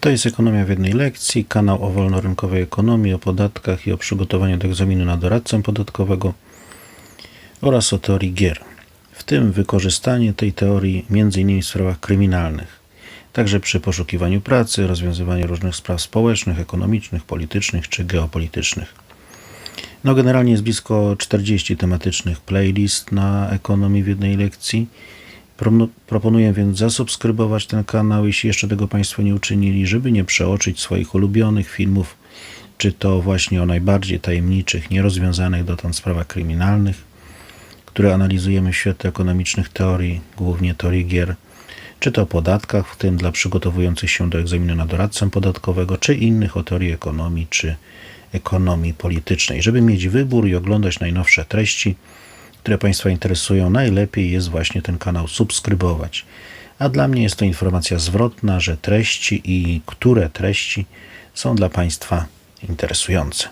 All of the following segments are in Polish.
To jest Ekonomia w jednej lekcji, kanał o wolnorynkowej ekonomii, o podatkach i o przygotowaniu do egzaminu na doradcę podatkowego oraz o teorii gier, w tym wykorzystanie tej teorii m.in. w sprawach kryminalnych, także przy poszukiwaniu pracy, rozwiązywaniu różnych spraw społecznych, ekonomicznych, politycznych czy geopolitycznych. Generalnie jest blisko 40 tematycznych playlist na Ekonomii w jednej lekcji. Proponuję więc zasubskrybować ten kanał, jeśli jeszcze tego Państwo nie uczynili, żeby nie przeoczyć swoich ulubionych filmów, czy to właśnie o najbardziej tajemniczych, nierozwiązanych dotąd sprawach kryminalnych, które analizujemy w świetle ekonomicznych teorii, głównie teorii gier, czy to o podatkach, w tym dla przygotowujących się do egzaminu na doradcę podatkowego, czy innych o teorii ekonomii, czy ekonomii politycznej. Żeby mieć wybór i oglądać najnowsze treści, które Państwa interesują, najlepiej jest właśnie ten kanał subskrybować. A dla mnie jest to informacja zwrotna, że treści i które treści są dla Państwa interesujące.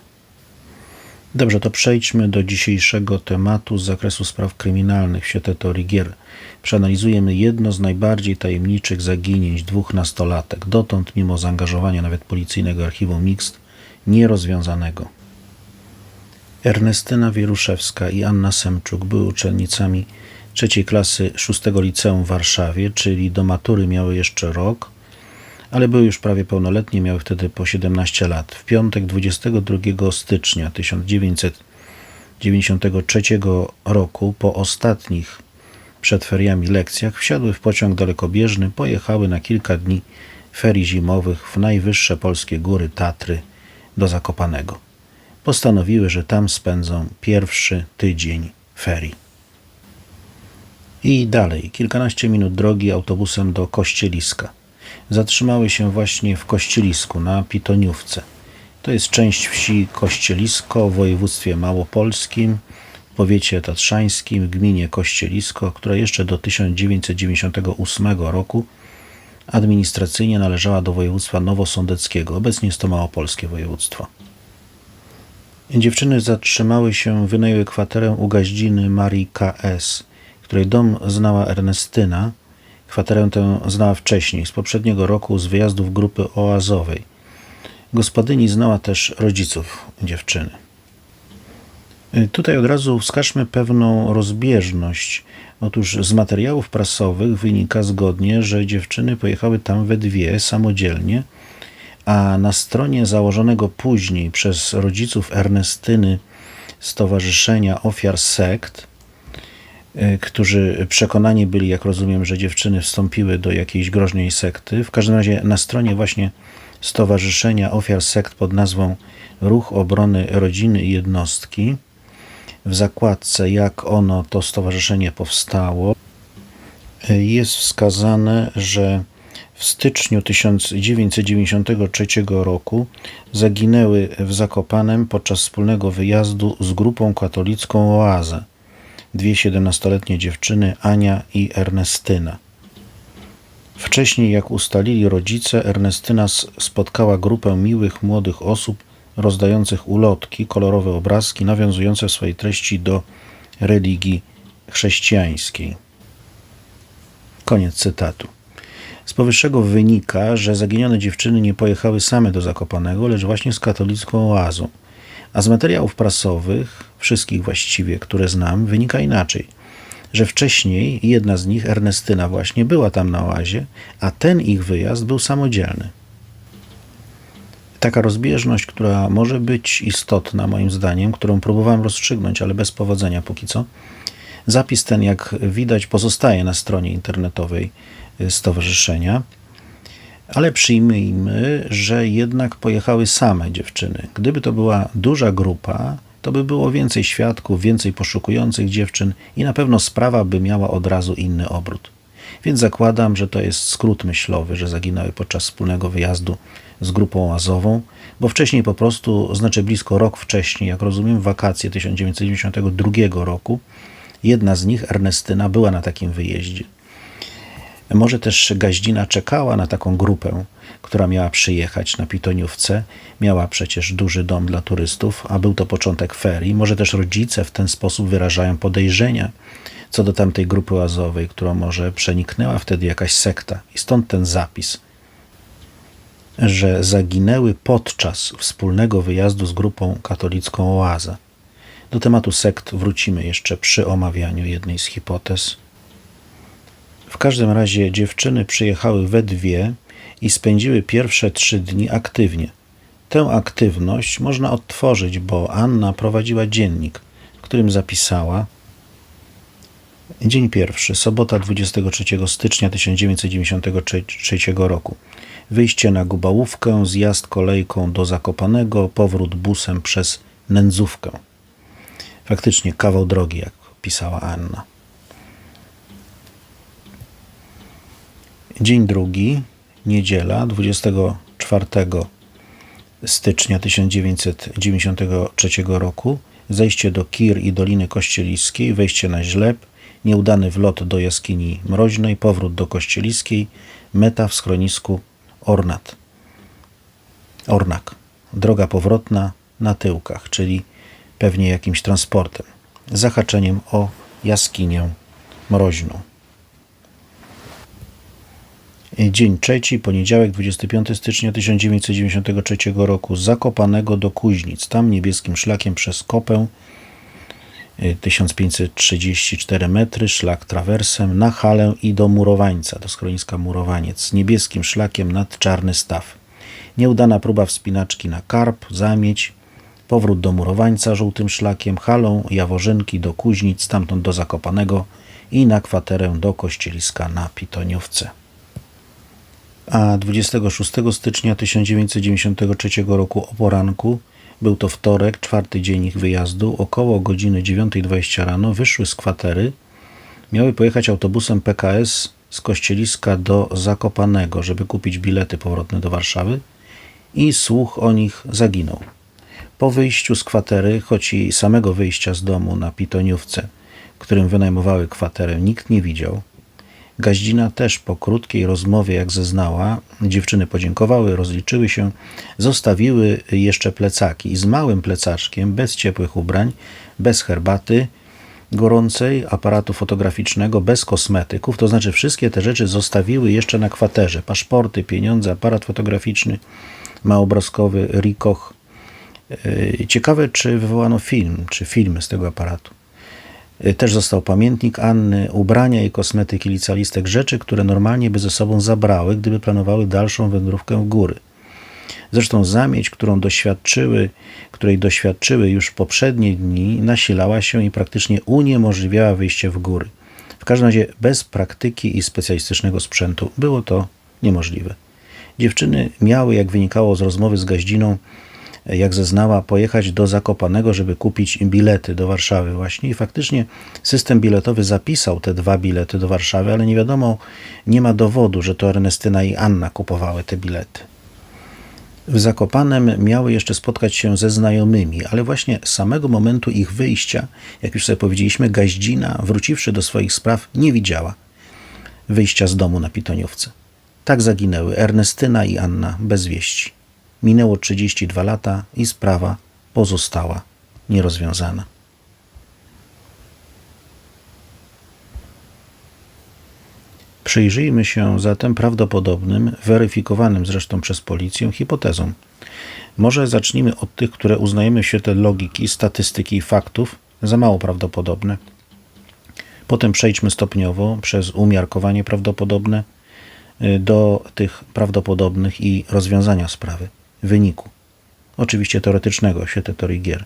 Dobrze, to przejdźmy do dzisiejszego tematu z zakresu spraw kryminalnych w świetle teorii gier. Przeanalizujemy jedno z najbardziej tajemniczych zaginięć dwóch nastolatek, dotąd mimo zaangażowania nawet policyjnego archiwum Mixt, nierozwiązanego. Ernestyna Wieruszewska i Anna Semczuk były uczennicami 3. klasy 6 liceum w Warszawie, czyli do matury miały jeszcze rok, ale były już prawie pełnoletnie, miały wtedy po 17 lat. W piątek 22 stycznia 1993 roku, po ostatnich przed feriami lekcjach, wsiadły w pociąg dalekobieżny, pojechały na kilka dni ferii zimowych w najwyższe polskie góry Tatry do Zakopanego. Postanowiły, że tam spędzą pierwszy tydzień ferii. I dalej, kilkanaście minut drogi autobusem do Kościeliska. Zatrzymały się właśnie w Kościelisku na Pitoniówce. To jest część wsi Kościelisko w województwie małopolskim, w powiecie tatrzańskim, w gminie Kościelisko, która jeszcze do 1998 roku administracyjnie należała do województwa nowosądeckiego. Obecnie jest to małopolskie województwo. Dziewczyny zatrzymały się, wynajęły kwaterę u gaździny Marii K.S., której dom znała Ernestyna. Kwaterę tę znała wcześniej, z poprzedniego roku, z wyjazdów grupy oazowej. Gospodyni znała też rodziców dziewczyny. Tutaj od razu wskażmy pewną rozbieżność. Otóż z materiałów prasowych wynika zgodnie, że dziewczyny pojechały tam we dwie, samodzielnie, a na stronie założonego później przez rodziców Ernestyny Stowarzyszenia Ofiar Sekt, którzy przekonani byli, jak rozumiem, że dziewczyny wstąpiły do jakiejś groźnej sekty. W każdym razie na stronie właśnie Stowarzyszenia Ofiar Sekt pod nazwą Ruch Obrony Rodziny i Jednostki, w zakładce jak ono, to stowarzyszenie powstało, jest wskazane, że w styczniu 1993 roku zaginęły w Zakopanem podczas wspólnego wyjazdu z grupą katolicką Oazę. Dwie 17-letnie dziewczyny, Ania i Ernestyna. Wcześniej, jak ustalili rodzice, Ernestyna spotkała grupę miłych, młodych osób rozdających ulotki, kolorowe obrazki, nawiązujące w swojej treści do religii chrześcijańskiej. Koniec cytatu. Z powyższego wynika, że zaginione dziewczyny nie pojechały same do Zakopanego, lecz właśnie z katolicką oazą. A z materiałów prasowych, wszystkich właściwie, które znam, wynika inaczej, że wcześniej jedna z nich, Ernestyna właśnie, była tam na oazie, a ten ich wyjazd był samodzielny. Taka rozbieżność, która może być istotna moim zdaniem, którą próbowałem rozstrzygnąć, ale bez powodzenia póki co. Zapis ten, jak widać, pozostaje na stronie internetowej stowarzyszenia, ale przyjmijmy, że jednak pojechały same dziewczyny. Gdyby to była duża grupa, to by było więcej świadków, więcej poszukujących dziewczyn i na pewno sprawa by miała od razu inny obrót. Więc zakładam, że to jest skrót myślowy, że zaginęły podczas wspólnego wyjazdu z grupą oazową, bo wcześniej po prostu, znaczy blisko rok wcześniej, jak rozumiem, w wakacje 1992 roku, jedna z nich, Ernestyna, była na takim wyjeździe. Może też gaździna czekała na taką grupę, która miała przyjechać na Pitoniówce. Miała przecież duży dom dla turystów, a był to początek ferii. Może też rodzice w ten sposób wyrażają podejrzenia co do tamtej grupy oazowej, którą może przeniknęła wtedy jakaś sekta. I stąd ten zapis. że zaginęły podczas wspólnego wyjazdu z grupą katolicką Oaza. Do tematu sekt wrócimy jeszcze przy omawianiu jednej z hipotez. W każdym razie dziewczyny przyjechały we dwie i spędziły pierwsze 3 dni aktywnie. Tę aktywność można odtworzyć, bo Anna prowadziła dziennik, w którym zapisała: dzień pierwszy, sobota 23 stycznia 1993 roku. Wyjście na Gubałówkę, zjazd kolejką do Zakopanego, powrót busem przez Nędzówkę. Faktycznie kawał drogi, jak pisała Anna. Dzień drugi, niedziela, 24 stycznia 1993 roku. Zejście do Kir i Doliny Kościeliskiej, wejście na Źleb, nieudany wlot do jaskini Mroźnej, powrót do Kościeliskiej, meta w schronisku Ornak. Droga powrotna na tyłkach, czyli pewnie jakimś transportem, zahaczeniem o jaskinię Mroźną. Dzień trzeci, poniedziałek, 25 stycznia 1993 roku, z Zakopanego do Kuźnic, tam niebieskim szlakiem przez Kopę, 1534 metry, szlak trawersem, na Halę i do Murowańca, do schroniska Murowaniec, niebieskim szlakiem nad Czarny Staw. Nieudana próba wspinaczki na Karp, Zamieć, powrót do Murowańca żółtym szlakiem, Halą, Jaworzynki do Kuźnic, stamtąd do Zakopanego i na kwaterę do Kościeliska na Pitoniówce. A 26 stycznia 1993 roku o poranku, był to wtorek, 4. dzień ich wyjazdu, około godziny 9:20 rano wyszły z kwatery, miały pojechać autobusem PKS z Kościeliska do Zakopanego, żeby kupić bilety powrotne do Warszawy, i słuch o nich zaginął. Po wyjściu z kwatery, choć i samego wyjścia z domu na Pitoniówce, którym wynajmowały kwaterę, nikt nie widział. Gaździna też po krótkiej rozmowie, jak zeznała, dziewczyny podziękowały, rozliczyły się, zostawiły jeszcze plecaki i z małym plecaczkiem, bez ciepłych ubrań, bez herbaty gorącej, aparatu fotograficznego, bez kosmetyków, to znaczy wszystkie te rzeczy zostawiły jeszcze na kwaterze. Paszporty, pieniądze, aparat fotograficzny, małobrazkowy, Rikoch. Ciekawe, czy wywołano film, czy filmy z tego aparatu. Też został pamiętnik Anny, ubrania i kosmetyki, licalistek, rzeczy, które normalnie by ze sobą zabrały, gdyby planowały dalszą wędrówkę w góry. Zresztą zamieć, której doświadczyły już poprzednie dni, nasilała się i praktycznie uniemożliwiała wyjście w góry. W każdym razie bez praktyki i specjalistycznego sprzętu było to niemożliwe. Dziewczyny miały, jak wynikało z rozmowy z Gaździną, jak zeznała, pojechać do Zakopanego, żeby kupić bilety do Warszawy właśnie, i faktycznie system biletowy zapisał te 2 bilety do Warszawy, ale nie wiadomo, nie ma dowodu, że to Ernestyna i Anna kupowały te bilety. W Zakopanem miały jeszcze spotkać się ze znajomymi, ale właśnie z samego momentu ich wyjścia, jak już sobie powiedzieliśmy, Gaździna, wróciwszy do swoich spraw, nie widziała wyjścia z domu na Pitoniówce. Tak zaginęły Ernestyna i Anna bez wieści. Minęło 32 lata i sprawa pozostała nierozwiązana. Przyjrzyjmy się zatem prawdopodobnym, weryfikowanym zresztą przez policję hipotezom. Może zacznijmy od tych, które uznajemy w świetle logiki, statystyki i faktów za mało prawdopodobne. Potem przejdźmy stopniowo przez umiarkowanie prawdopodobne do tych prawdopodobnych i rozwiązania sprawy, wyniku. Oczywiście teoretycznego w świetle teorii gier.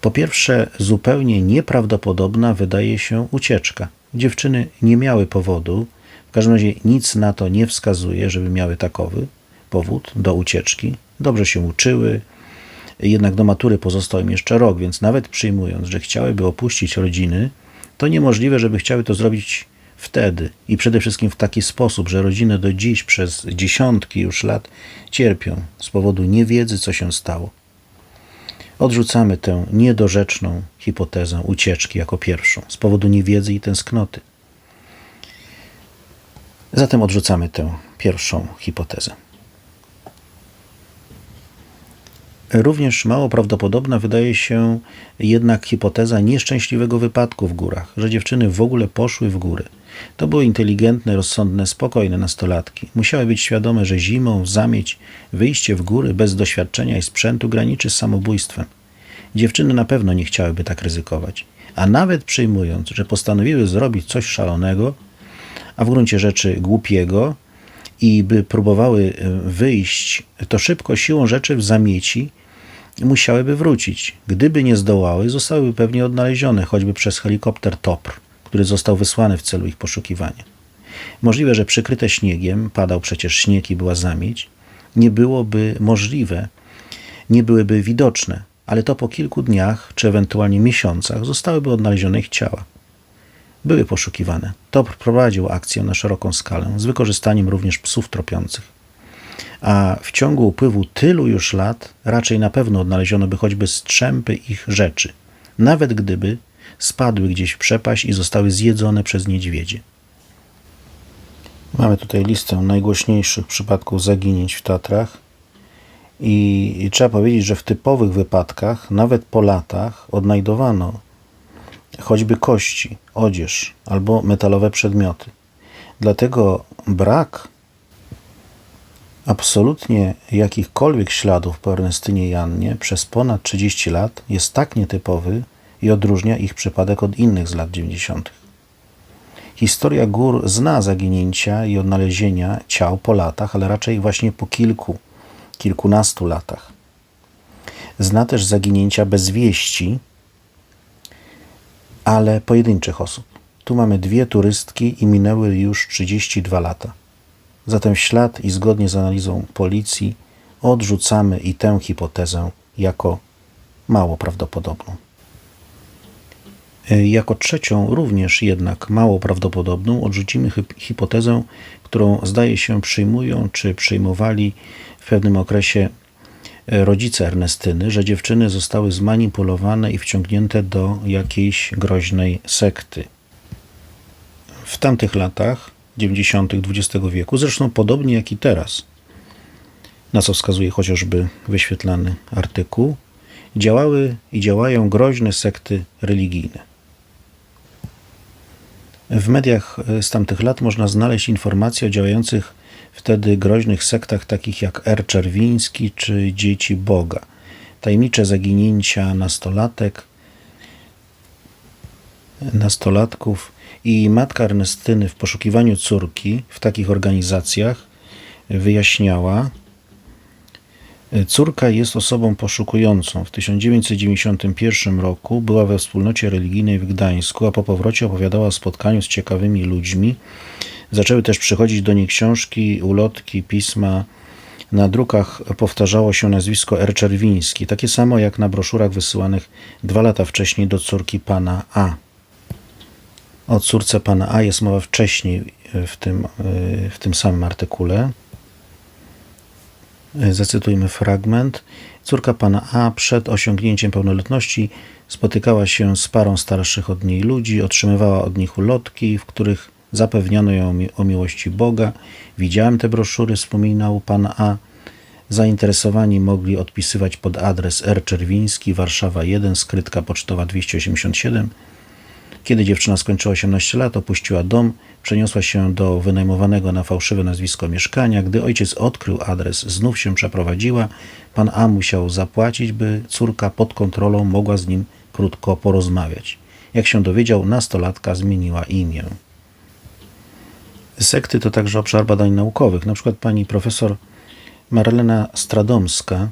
Po pierwsze, zupełnie nieprawdopodobna wydaje się ucieczka. Dziewczyny nie miały powodu, w każdym razie nic na to nie wskazuje, żeby miały takowy powód do ucieczki. Dobrze się uczyły, jednak do matury pozostał im jeszcze rok, więc nawet przyjmując, że chciałyby opuścić rodziny, to niemożliwe, żeby chciały to zrobić wtedy i przede wszystkim w taki sposób, że rodziny do dziś przez dziesiątki już lat cierpią z powodu niewiedzy, co się stało. Odrzucamy tę niedorzeczną hipotezę ucieczki jako pierwszą, z powodu niewiedzy i tęsknoty. Zatem odrzucamy tę pierwszą hipotezę. Również mało prawdopodobna wydaje się jednak hipoteza nieszczęśliwego wypadku w górach, że dziewczyny w ogóle poszły w góry. To były inteligentne, rozsądne, spokojne nastolatki. Musiały być świadome, że zimą w zamieć wyjście w góry bez doświadczenia i sprzętu graniczy z samobójstwem. Dziewczyny na pewno nie chciałyby tak ryzykować. A nawet przyjmując, że postanowiły zrobić coś szalonego, a w gruncie rzeczy głupiego, i by próbowały wyjść, to szybko siłą rzeczy w zamieci musiałyby wrócić. Gdyby nie zdołały, zostałyby pewnie odnalezione, choćby przez helikopter TOPR, który został wysłany w celu ich poszukiwania. Możliwe, że przykryte śniegiem, padał przecież śnieg i była zamieć, nie byłoby możliwe, nie byłyby widoczne, ale to po kilku dniach, czy ewentualnie miesiącach zostałyby odnalezione ich ciała. Były poszukiwane. TOPR prowadził akcję na szeroką skalę, z wykorzystaniem również psów tropiących. A w ciągu upływu tylu już lat raczej na pewno odnaleziono by choćby strzępy ich rzeczy, nawet gdyby spadły gdzieś w przepaść i zostały zjedzone przez niedźwiedzie. Mamy tutaj listę najgłośniejszych przypadków zaginięć w Tatrach i trzeba powiedzieć, że w typowych wypadkach, nawet po latach, odnajdowano choćby kości, odzież albo metalowe przedmioty. Dlatego brak absolutnie jakichkolwiek śladów po Ernestynie i Annie przez ponad 30 lat jest tak nietypowy i odróżnia ich przypadek od innych z lat 90. Historia gór zna zaginięcia i odnalezienia ciał po latach, ale raczej właśnie po kilkunastu latach. Zna też zaginięcia bez wieści, ale pojedynczych osób. Tu mamy 2 turystki i minęły już 32 lata. Zatem w ślad i zgodnie z analizą policji odrzucamy i tę hipotezę jako mało prawdopodobną. Jako trzecią, również jednak mało prawdopodobną, odrzucimy hipotezę, którą zdaje się przyjmują czy przyjmowali w pewnym okresie rodzice Ernestyny, że dziewczyny zostały zmanipulowane i wciągnięte do jakiejś groźnej sekty. W tamtych latach 90. XX wieku, zresztą podobnie jak i teraz, na co wskazuje chociażby wyświetlany artykuł, działały i działają groźne sekty religijne. W mediach z tamtych lat można znaleźć informacje o działających wtedy groźnych sektach takich jak R. Czerwiński czy Dzieci Boga. Tajemnicze zaginięcia nastolatków i matka Ernestyny w poszukiwaniu córki w takich organizacjach wyjaśniała: córka jest osobą poszukującą. W 1991 roku była we wspólnocie religijnej w Gdańsku, a po powrocie opowiadała o spotkaniu z ciekawymi ludźmi. Zaczęły też przychodzić do niej książki, ulotki, pisma. Na drukach powtarzało się nazwisko R. Czerwiński, takie samo jak na broszurach wysyłanych 2 lata wcześniej do córki pana A. O córce pana A jest mowa wcześniej w tym samym artykule. Zacytujmy fragment. Córka pana A przed osiągnięciem pełnoletności spotykała się z parą starszych od niej ludzi, otrzymywała od nich ulotki, w których zapewniano ją o miłości Boga. Widziałem te broszury, wspominał pan A. Zainteresowani mogli odpisywać pod adres R. Czerwiński, Warszawa 1, skrytka pocztowa 287. Kiedy dziewczyna skończyła 18 lat, opuściła dom, przeniosła się do wynajmowanego na fałszywe nazwisko mieszkania. Gdy ojciec odkrył adres, znów się przeprowadziła. Pan A musiał zapłacić, by córka pod kontrolą mogła z nim krótko porozmawiać. Jak się dowiedział, nastolatka zmieniła imię. Sekty to także obszar badań naukowych. Na przykład pani profesor Marlena Stradomska,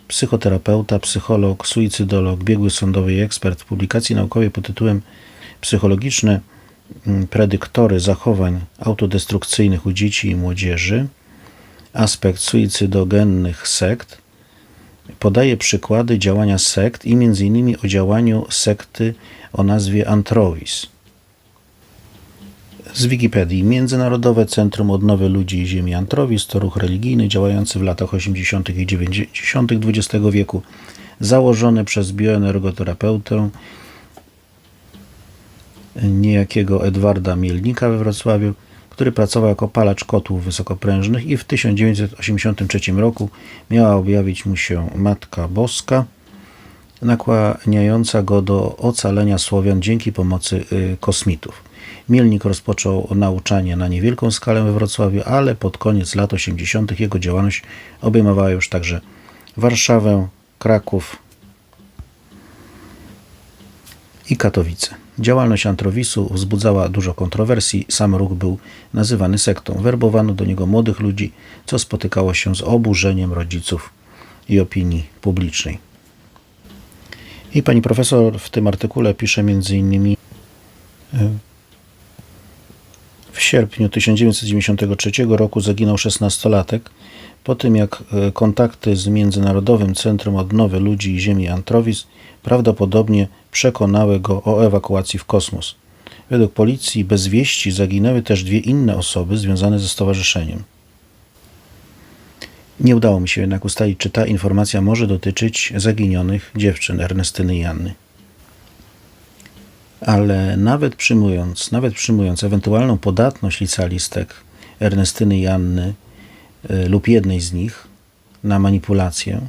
psychoterapeuta, psycholog, suicydolog, biegły sądowy i ekspert, w publikacji naukowej pod tytułem Psychologiczne predyktory zachowań autodestrukcyjnych u dzieci i młodzieży, aspekt suicydogennych sekt, podaje przykłady działania sekt i m.in. o działaniu sekty o nazwie Antrovis. Z Wikipedii. Międzynarodowe Centrum Odnowy Ludzi i Ziemi Antrovis to ruch religijny działający w latach 80. i 90. XX wieku, założony przez bioenergoterapeutę niejakiego Edwarda Mielnika we Wrocławiu, który pracował jako palacz kotłów wysokoprężnych i w 1983 roku miała objawić mu się Matka Boska, nakłaniająca go do ocalenia Słowian dzięki pomocy kosmitów. Mielnik rozpoczął nauczanie na niewielką skalę we Wrocławiu, ale pod koniec lat 80. jego działalność obejmowała już także Warszawę, Kraków i Katowice. Działalność Antrowisu wzbudzała dużo kontrowersji, sam ruch był nazywany sektą. Werbowano do niego młodych ludzi, co spotykało się z oburzeniem rodziców i opinii publicznej. I pani profesor w tym artykule pisze m.in. w sierpniu 1993 roku zaginął 16-latek po tym, jak kontakty z Międzynarodowym Centrum Odnowy Ludzi i Ziemi Antrowis prawdopodobnie przekonały go o ewakuacji w kosmos. Według policji bez wieści zaginęły też 2 inne osoby związane ze stowarzyszeniem. Nie udało mi się jednak ustalić, czy ta informacja może dotyczyć zaginionych dziewczyn Ernestyny i Anny. Ale nawet przyjmując ewentualną podatność licealistek Ernestyny i Anny lub jednej z nich na manipulację,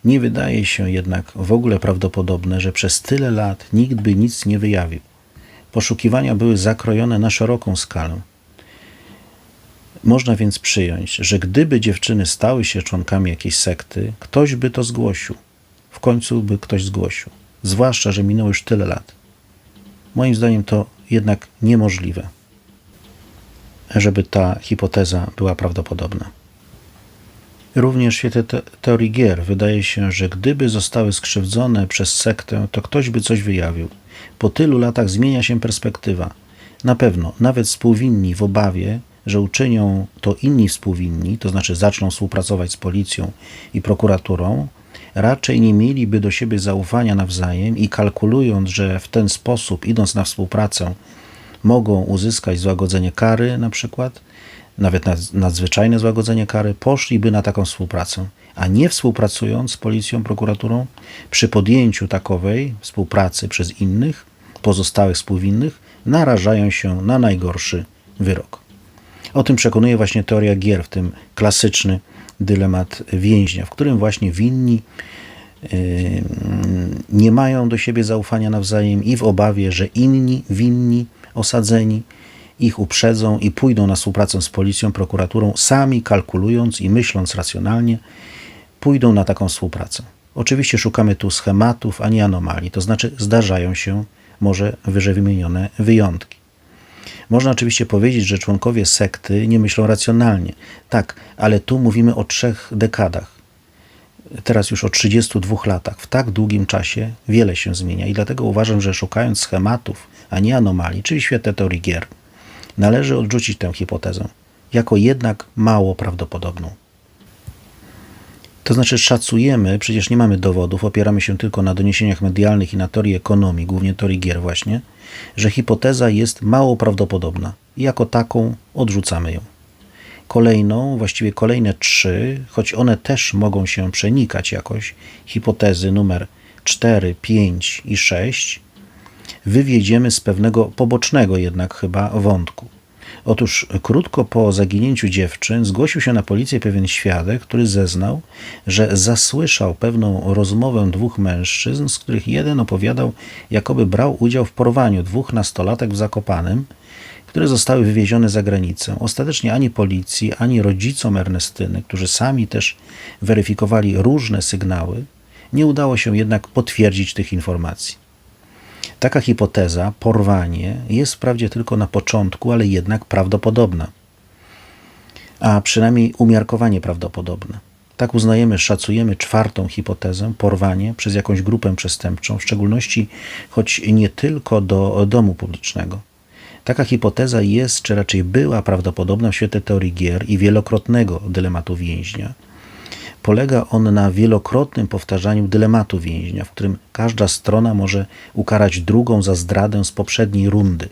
nie wydaje się jednak w ogóle prawdopodobne, że przez tyle lat nikt by nic nie wyjawił. Poszukiwania były zakrojone na szeroką skalę. Można więc przyjąć, że gdyby dziewczyny stały się członkami jakiejś sekty, ktoś by to zgłosił. W końcu by ktoś zgłosił. Zwłaszcza, że minęło już tyle lat. Moim zdaniem to jednak niemożliwe, żeby ta hipoteza była prawdopodobna. Również w świetle teorii gier wydaje się, że gdyby zostały skrzywdzone przez sektę, to ktoś by coś wyjawił. Po tylu latach zmienia się perspektywa. Na pewno nawet współwinni w obawie, że uczynią to inni współwinni, to znaczy zaczną współpracować z policją i prokuraturą, raczej nie mieliby do siebie zaufania nawzajem i kalkulując, że w ten sposób, idąc na współpracę, mogą uzyskać złagodzenie kary na przykład, nawet nadzwyczajne złagodzenie kary, poszliby na taką współpracę, a nie współpracując z policją, prokuraturą, przy podjęciu takowej współpracy przez innych, pozostałych współwinnych, narażają się na najgorszy wyrok. O tym przekonuje właśnie teoria gier, w tym klasyczny dylemat więźnia, w którym właśnie winni nie mają do siebie zaufania nawzajem i w obawie, że inni winni, osadzeni, ich uprzedzą i pójdą na współpracę z policją, prokuraturą, sami kalkulując i myśląc racjonalnie, pójdą na taką współpracę. Oczywiście szukamy tu schematów, a nie anomalii, to znaczy zdarzają się może wyżej wymienione wyjątki. Można oczywiście powiedzieć, że członkowie sekty nie myślą racjonalnie. Tak, ale tu mówimy o 3 dekadach. Teraz już o 32 latach. W tak długim czasie wiele się zmienia i dlatego uważam, że szukając schematów, a nie anomalii, czyli w świetle teorii gier, należy odrzucić tę hipotezę, jako jednak mało prawdopodobną. To znaczy szacujemy, przecież nie mamy dowodów, opieramy się tylko na doniesieniach medialnych i na teorii ekonomii, głównie teorii gier właśnie, że hipoteza jest mało prawdopodobna i jako taką odrzucamy ją. Właściwie kolejne 3, choć one też mogą się przenikać jakoś, hipotezy numer 4, 5 i 6, wywiedziemy z pewnego pobocznego jednak chyba wątku. Otóż krótko po zaginięciu dziewczyn zgłosił się na policję pewien świadek, który zeznał, że zasłyszał pewną rozmowę 2 mężczyzn, z których jeden opowiadał, jakoby brał udział w porwaniu 2 nastolatek w Zakopanem, które zostały wywiezione za granicę. Ostatecznie ani policji, ani rodzicom Ernestyny, którzy sami też weryfikowali różne sygnały, nie udało się jednak potwierdzić tych informacji. Taka hipoteza, porwanie, jest wprawdzie tylko na początku, ale jednak prawdopodobna. A przynajmniej umiarkowanie prawdopodobna. Tak uznajemy, szacujemy 4. hipotezę, porwanie przez jakąś grupę przestępczą, w szczególności choć nie tylko do domu publicznego. Taka hipoteza jest, czy raczej była prawdopodobna w świetle teorii gier i wielokrotnego dylematu więźnia. Polega on na wielokrotnym powtarzaniu dylematu więźnia, w którym każda strona może ukarać drugą za zdradę z poprzedniej rundy,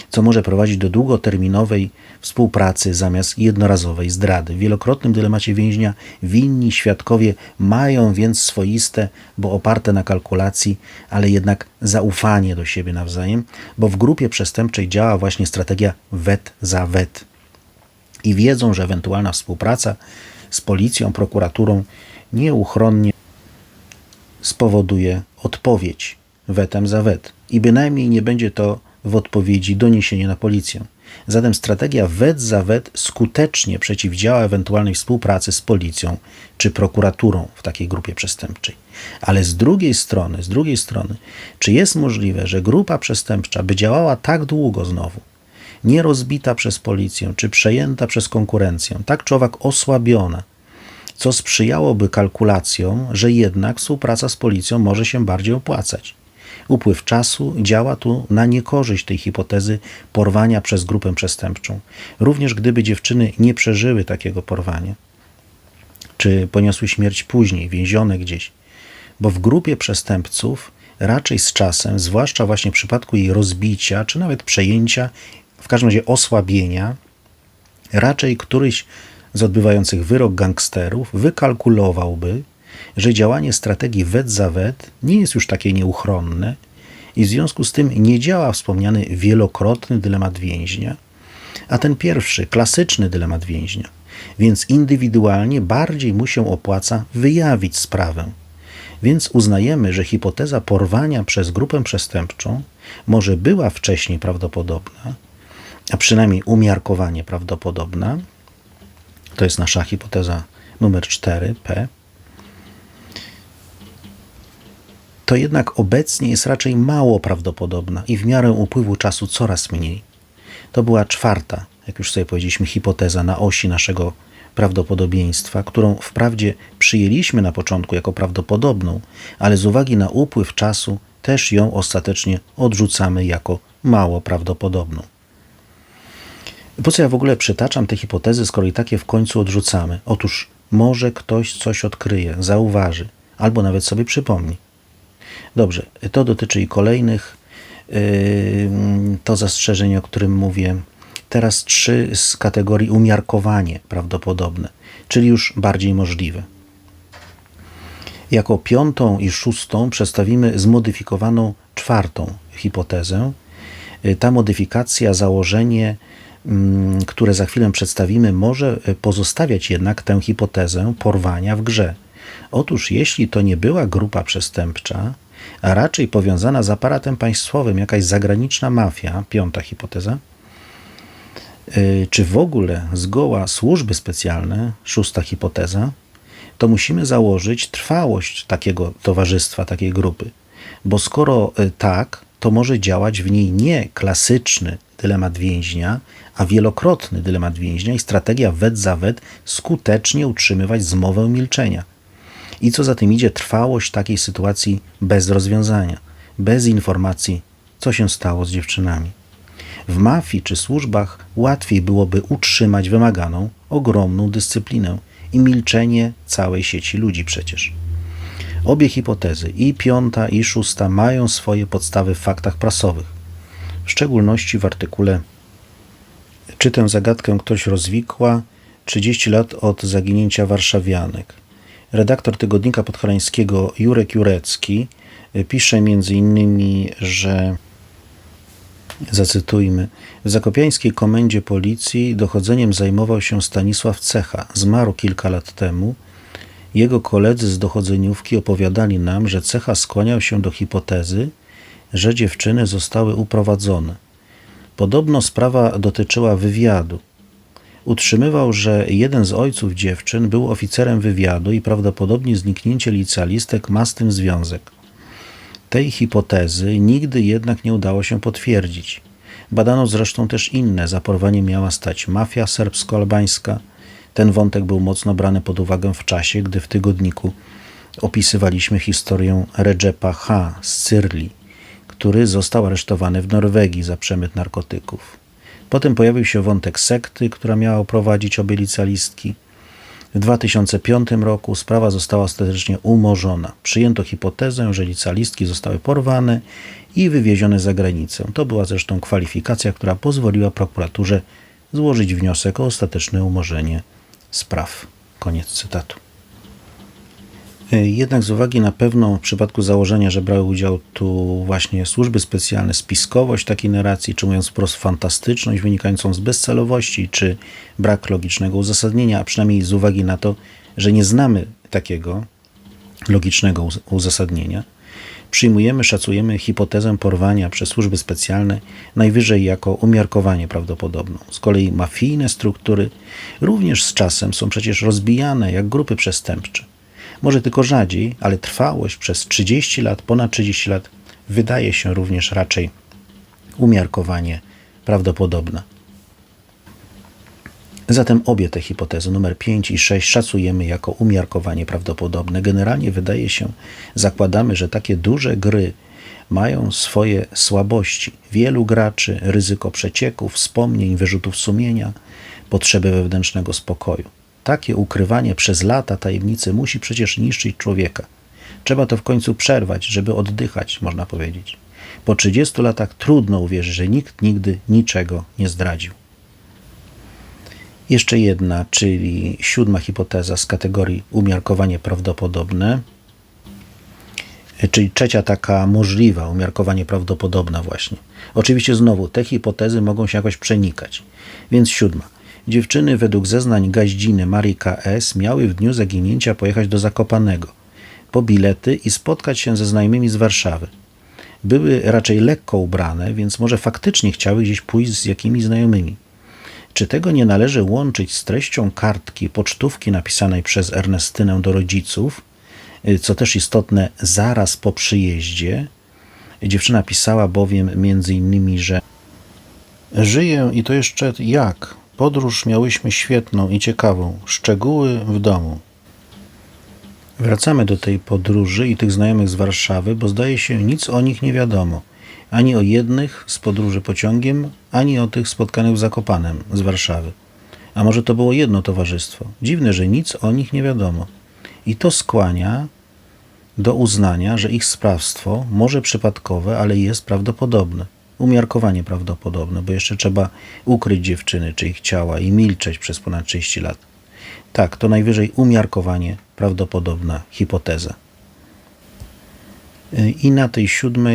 co może prowadzić do długoterminowej współpracy zamiast jednorazowej zdrady. W wielokrotnym dylemacie więźnia winni świadkowie mają więc swoiste, bo oparte na kalkulacji, ale jednak zaufanie do siebie nawzajem, bo w grupie przestępczej działa właśnie strategia wet za wet. I wiedzą, że ewentualna współpraca z policją, prokuraturą nieuchronnie spowoduje odpowiedź wetem za wet. I bynajmniej nie będzie to w odpowiedzi doniesienie na policję. Zatem strategia wet za wet skutecznie przeciwdziała ewentualnej współpracy z policją czy prokuraturą w takiej grupie przestępczej. Ale z drugiej strony, czy jest możliwe, że grupa przestępcza by działała tak długo znowu, nie rozbita przez policję czy przejęta przez konkurencję, tak czy owak osłabiona, co sprzyjałoby kalkulacjom, że jednak współpraca z policją może się bardziej opłacać. Upływ czasu działa tu na niekorzyść tej hipotezy porwania przez grupę przestępczą. Również gdyby dziewczyny nie przeżyły takiego porwania, czy poniosły śmierć później, więzione gdzieś, bo w grupie przestępców raczej z czasem, zwłaszcza właśnie w przypadku jej rozbicia, czy nawet przejęcia, w każdym razie osłabienia, raczej któryś z odbywających wyrok gangsterów wykalkulowałby, że działanie strategii wet za wet nie jest już takie nieuchronne i w związku z tym nie działa wspomniany wielokrotny dylemat więźnia, a ten pierwszy, klasyczny dylemat więźnia, więc indywidualnie bardziej mu się opłaca wyjawić sprawę. Więc uznajemy, że hipoteza porwania przez grupę przestępczą może była wcześniej prawdopodobna, a przynajmniej umiarkowanie prawdopodobna. To jest nasza hipoteza numer 4P. To jednak obecnie jest raczej mało prawdopodobna i w miarę upływu czasu coraz mniej. To była czwarta, jak już sobie powiedzieliśmy, hipoteza na osi naszego prawdopodobieństwa, którą wprawdzie przyjęliśmy na początku jako prawdopodobną, ale z uwagi na upływ czasu też ją ostatecznie odrzucamy jako mało prawdopodobną. Po co ja w ogóle przytaczam te hipotezy, skoro i takie w końcu odrzucamy? Otóż może ktoś coś odkryje, zauważy, albo nawet sobie przypomni. Dobrze, to dotyczy i kolejnych, to zastrzeżenie, o którym mówię. Teraz 3 z kategorii umiarkowanie prawdopodobne, czyli już bardziej możliwe. Jako 5. i 6. przedstawimy zmodyfikowaną 4. hipotezę. Ta modyfikacja, założenie, które za chwilę przedstawimy, może pozostawiać jednak tę hipotezę porwania w grze. Otóż jeśli to nie była grupa przestępcza, a raczej powiązana z aparatem państwowym, jakaś zagraniczna mafia, 5. hipoteza, czy w ogóle zgoła służby specjalne, 6. hipoteza, to musimy założyć trwałość takiego towarzystwa, takiej grupy. Bo skoro tak, to może działać w niej nie klasyczny dylemat więźnia, a wielokrotny dylemat więźnia i strategia wet za wet skutecznie utrzymywać zmowę milczenia. I co za tym idzie, trwałość takiej sytuacji bez rozwiązania, bez informacji, co się stało z dziewczynami. W mafii czy służbach łatwiej byłoby utrzymać wymaganą, ogromną dyscyplinę i milczenie całej sieci ludzi przecież. Obie hipotezy, i 5. i 6, mają swoje podstawy w faktach prasowych. W szczególności w artykule "Czy tę zagadkę ktoś rozwikła? 30 lat od zaginięcia warszawianek". Redaktor tygodnika podhalańskiego Jurek Jurecki pisze m.in., że, zacytujmy, w zakopiańskiej komendzie policji dochodzeniem zajmował się Stanisław Cecha. Zmarł kilka lat temu. Jego koledzy z dochodzeniówki opowiadali nam, że Cecha skłaniał się do hipotezy, że dziewczyny zostały uprowadzone. Podobno sprawa dotyczyła wywiadu. Utrzymywał, że jeden z ojców dziewczyn był oficerem wywiadu i prawdopodobnie zniknięcie licealistek ma z tym związek. Tej hipotezy nigdy jednak nie udało się potwierdzić. Badano zresztą też inne. Za porwaniem miała stać mafia serbsko-albańska. Ten wątek był mocno brany pod uwagę w czasie, gdy w tygodniku opisywaliśmy historię Redzepa H. z Cyrli, który został aresztowany w Norwegii za przemyt narkotyków. Potem pojawił się wątek sekty, która miała oprowadzić obie licealistki. W 2005 roku sprawa została ostatecznie umorzona. Przyjęto hipotezę, że licealistki zostały porwane i wywiezione za granicę. To była zresztą kwalifikacja, która pozwoliła prokuraturze złożyć wniosek o ostateczne umorzenie spraw. Koniec cytatu. Jednak z uwagi na pewną w przypadku założenia, że brały udział tu właśnie służby specjalne, spiskowość takiej narracji, czy mówiąc wprost fantastyczność wynikającą z bezcelowości, czy brak logicznego uzasadnienia, a przynajmniej z uwagi na to, że nie znamy takiego logicznego uzasadnienia, Szacujemy hipotezę porwania przez służby specjalne najwyżej jako umiarkowanie prawdopodobną. Z kolei mafijne struktury również z czasem są przecież rozbijane jak grupy przestępcze. Może tylko rzadziej, ale trwałość przez 30 lat, ponad 30 lat wydaje się również raczej umiarkowanie prawdopodobna. Zatem obie te hipotezy, numer 5 i 6, szacujemy jako umiarkowanie prawdopodobne. Generalnie wydaje się, zakładamy, że takie duże gry mają swoje słabości. Wielu graczy, ryzyko przecieków, wspomnień, wyrzutów sumienia, potrzeby wewnętrznego spokoju. Takie ukrywanie przez lata tajemnicy musi przecież niszczyć człowieka. Trzeba to w końcu przerwać, żeby oddychać, można powiedzieć. Po 30 latach trudno uwierzyć, że nikt nigdy niczego nie zdradził. Jeszcze jedna, czyli 7. hipoteza z kategorii umiarkowanie prawdopodobne, czyli trzecia taka możliwa, umiarkowanie prawdopodobna właśnie. Oczywiście znowu te hipotezy mogą się jakoś przenikać. Więc 7. Dziewczyny według zeznań Gaździny Marii K.S. miały w dniu zaginięcia pojechać do Zakopanego po bilety i spotkać się ze znajomymi z Warszawy. Były raczej lekko ubrane, więc może faktycznie chciały gdzieś pójść z jakimiś znajomymi. Czy tego nie należy łączyć z treścią kartki, pocztówki napisanej przez Ernestynę do rodziców, co też istotne, zaraz po przyjeździe? Dziewczyna pisała bowiem między innymi, że żyję i to jeszcze jak. Podróż miałyśmy świetną i ciekawą. Szczegóły w domu. Wracamy do tej podróży i tych znajomych z Warszawy, bo zdaje się nic o nich nie wiadomo. Ani o jednych z podróży pociągiem, ani o tych spotkanych w Zakopanem z Warszawy. A może to było jedno towarzystwo? Dziwne, że nic o nich nie wiadomo. I to skłania do uznania, że ich sprawstwo, może przypadkowe, ale jest prawdopodobne. Umiarkowanie prawdopodobne, bo jeszcze trzeba ukryć dziewczyny czy ich ciała i milczeć przez ponad 30 lat. Tak, to najwyżej umiarkowanie prawdopodobna hipoteza. I na tej 7.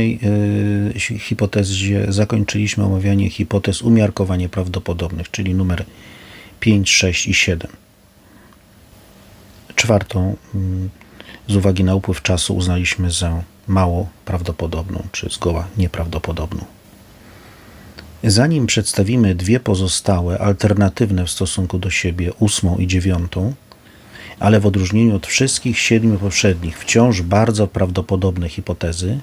hipotezie zakończyliśmy omawianie hipotez umiarkowanie prawdopodobnych, czyli numer 5, 6 i 7. 4. z uwagi na upływ czasu uznaliśmy za mało prawdopodobną, czy zgoła nieprawdopodobną. Zanim przedstawimy dwie pozostałe, alternatywne w stosunku do siebie, 8. i 9., ale w odróżnieniu od wszystkich 7 poprzednich, wciąż bardzo prawdopodobne hipotezy,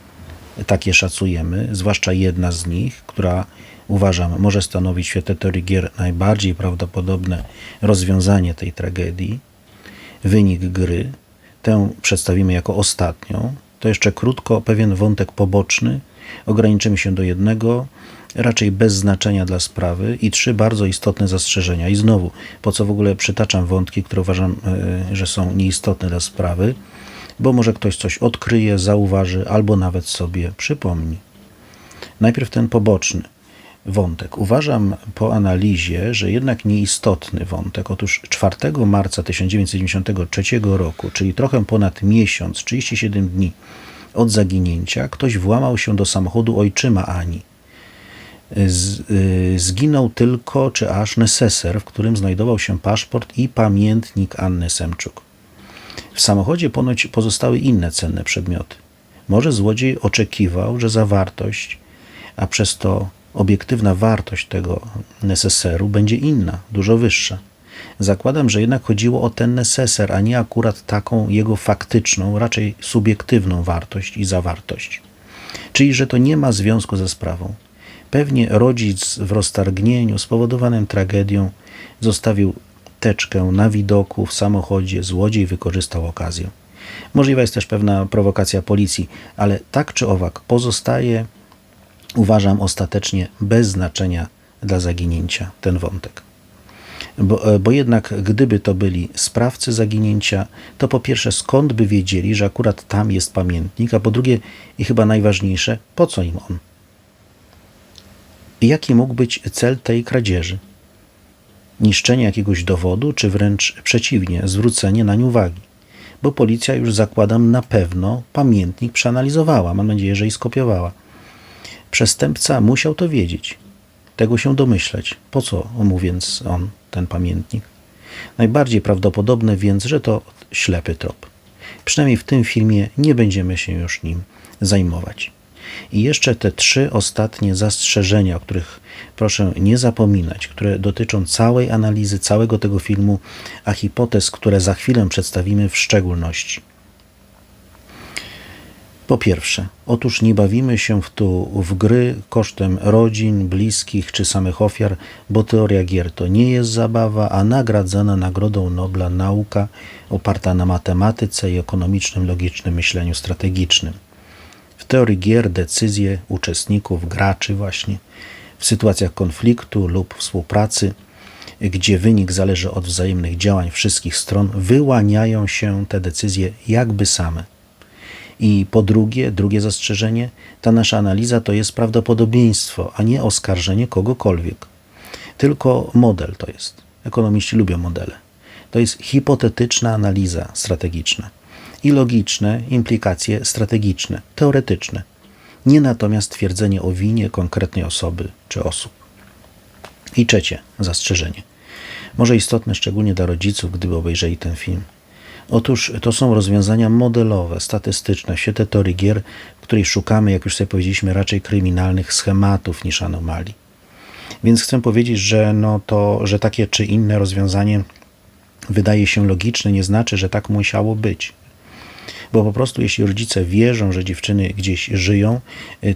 takie szacujemy, zwłaszcza jedna z nich, która uważam może stanowić w świetle teorii gier najbardziej prawdopodobne rozwiązanie tej tragedii, wynik gry, tę przedstawimy jako ostatnią. To jeszcze krótko pewien wątek poboczny, ograniczymy się do jednego, raczej bez znaczenia dla sprawy i 3 bardzo istotne zastrzeżenia. I znowu, po co w ogóle przytaczam wątki, które uważam, że są nieistotne dla sprawy, bo może ktoś coś odkryje, zauważy albo nawet sobie przypomni. Najpierw ten poboczny wątek. Uważam po analizie, że jednak nieistotny wątek. Otóż 4 marca 1993 roku, czyli trochę ponad miesiąc, 37 dni od zaginięcia, ktoś włamał się do samochodu ojczyma Ani. Zginął tylko, czy aż neseser, w którym znajdował się paszport i pamiętnik Anny Semczuk. W samochodzie ponoć pozostały inne cenne przedmioty. Może złodziej oczekiwał, że zawartość, a przez to obiektywna wartość tego neseseru będzie inna, dużo wyższa. Zakładam, że jednak chodziło o ten neseser, a nie akurat taką jego faktyczną, raczej subiektywną wartość i zawartość. Czyli, że to nie ma związku ze sprawą. Pewnie rodzic w roztargnieniu spowodowanym tragedią zostawił teczkę na widoku w samochodzie, złodziej wykorzystał okazję. Możliwa jest też pewna prowokacja policji, ale tak czy owak pozostaje, uważam, ostatecznie bez znaczenia dla zaginięcia ten wątek. Bo jednak gdyby to byli sprawcy zaginięcia, to po pierwsze skąd by wiedzieli, że akurat tam jest pamiętnik, a po drugie i chyba najważniejsze, po co im on? Jaki mógł być cel tej kradzieży? Niszczenie jakiegoś dowodu, czy wręcz przeciwnie, zwrócenie nań uwagi? Bo policja już, zakładam, na pewno pamiętnik przeanalizowała, mam nadzieję, że i skopiowała. Przestępca musiał to wiedzieć, tego się domyśleć. Po co mu więc ten pamiętnik? Najbardziej prawdopodobne więc, że to ślepy trop. Przynajmniej w tym filmie nie będziemy się już nim zajmować. I jeszcze te 3 ostatnie zastrzeżenia, o których proszę nie zapominać, które dotyczą całej analizy, całego tego filmu, a hipotez, które za chwilę przedstawimy w szczególności. Po pierwsze, otóż nie bawimy się w gry kosztem rodzin, bliskich czy samych ofiar, bo teoria gier to nie jest zabawa, a nagradzana Nagrodą Nobla nauka oparta na matematyce i ekonomicznym, logicznym myśleniu strategicznym. W teorii gier decyzje uczestników, graczy właśnie, w sytuacjach konfliktu lub współpracy, gdzie wynik zależy od wzajemnych działań wszystkich stron, wyłaniają się te decyzje jakby same. I po drugie zastrzeżenie, ta nasza analiza to jest prawdopodobieństwo, a nie oskarżenie kogokolwiek. Tylko model to jest. Ekonomiści lubią modele. To jest hipotetyczna analiza strategiczna i logiczne implikacje strategiczne, teoretyczne. Nie natomiast twierdzenie o winie konkretnej osoby czy osób. I trzecie zastrzeżenie. Może istotne szczególnie dla rodziców, gdyby obejrzeli ten film. Otóż to są rozwiązania modelowe, statystyczne, w świetle teorii gier, w której szukamy, jak już sobie powiedzieliśmy, raczej kryminalnych schematów niż anomalii. Więc chcę powiedzieć, że że takie czy inne rozwiązanie wydaje się logiczne, nie znaczy, że tak musiało być. Bo po prostu jeśli rodzice wierzą, że dziewczyny gdzieś żyją,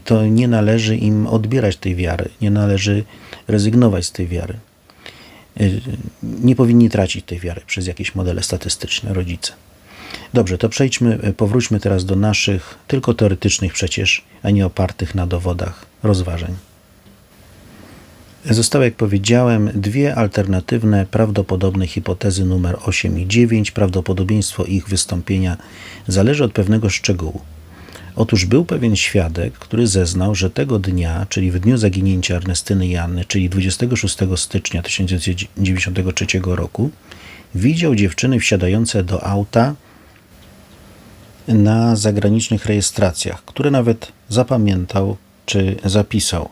to nie należy im odbierać tej wiary, nie należy rezygnować z tej wiary. Nie powinni tracić tej wiary przez jakieś modele statystyczne rodzice. Dobrze, to powróćmy teraz do naszych, tylko teoretycznych przecież, a nie opartych na dowodach, rozważań. Zostały, jak powiedziałem, 2 alternatywne, prawdopodobne hipotezy numer 8 i 9. Prawdopodobieństwo ich wystąpienia zależy od pewnego szczegółu. Otóż był pewien świadek, który zeznał, że tego dnia, czyli w dniu zaginięcia Ernestyny i Anny, czyli 26 stycznia 1993 roku, widział dziewczyny wsiadające do auta na zagranicznych rejestracjach, które nawet zapamiętał czy zapisał.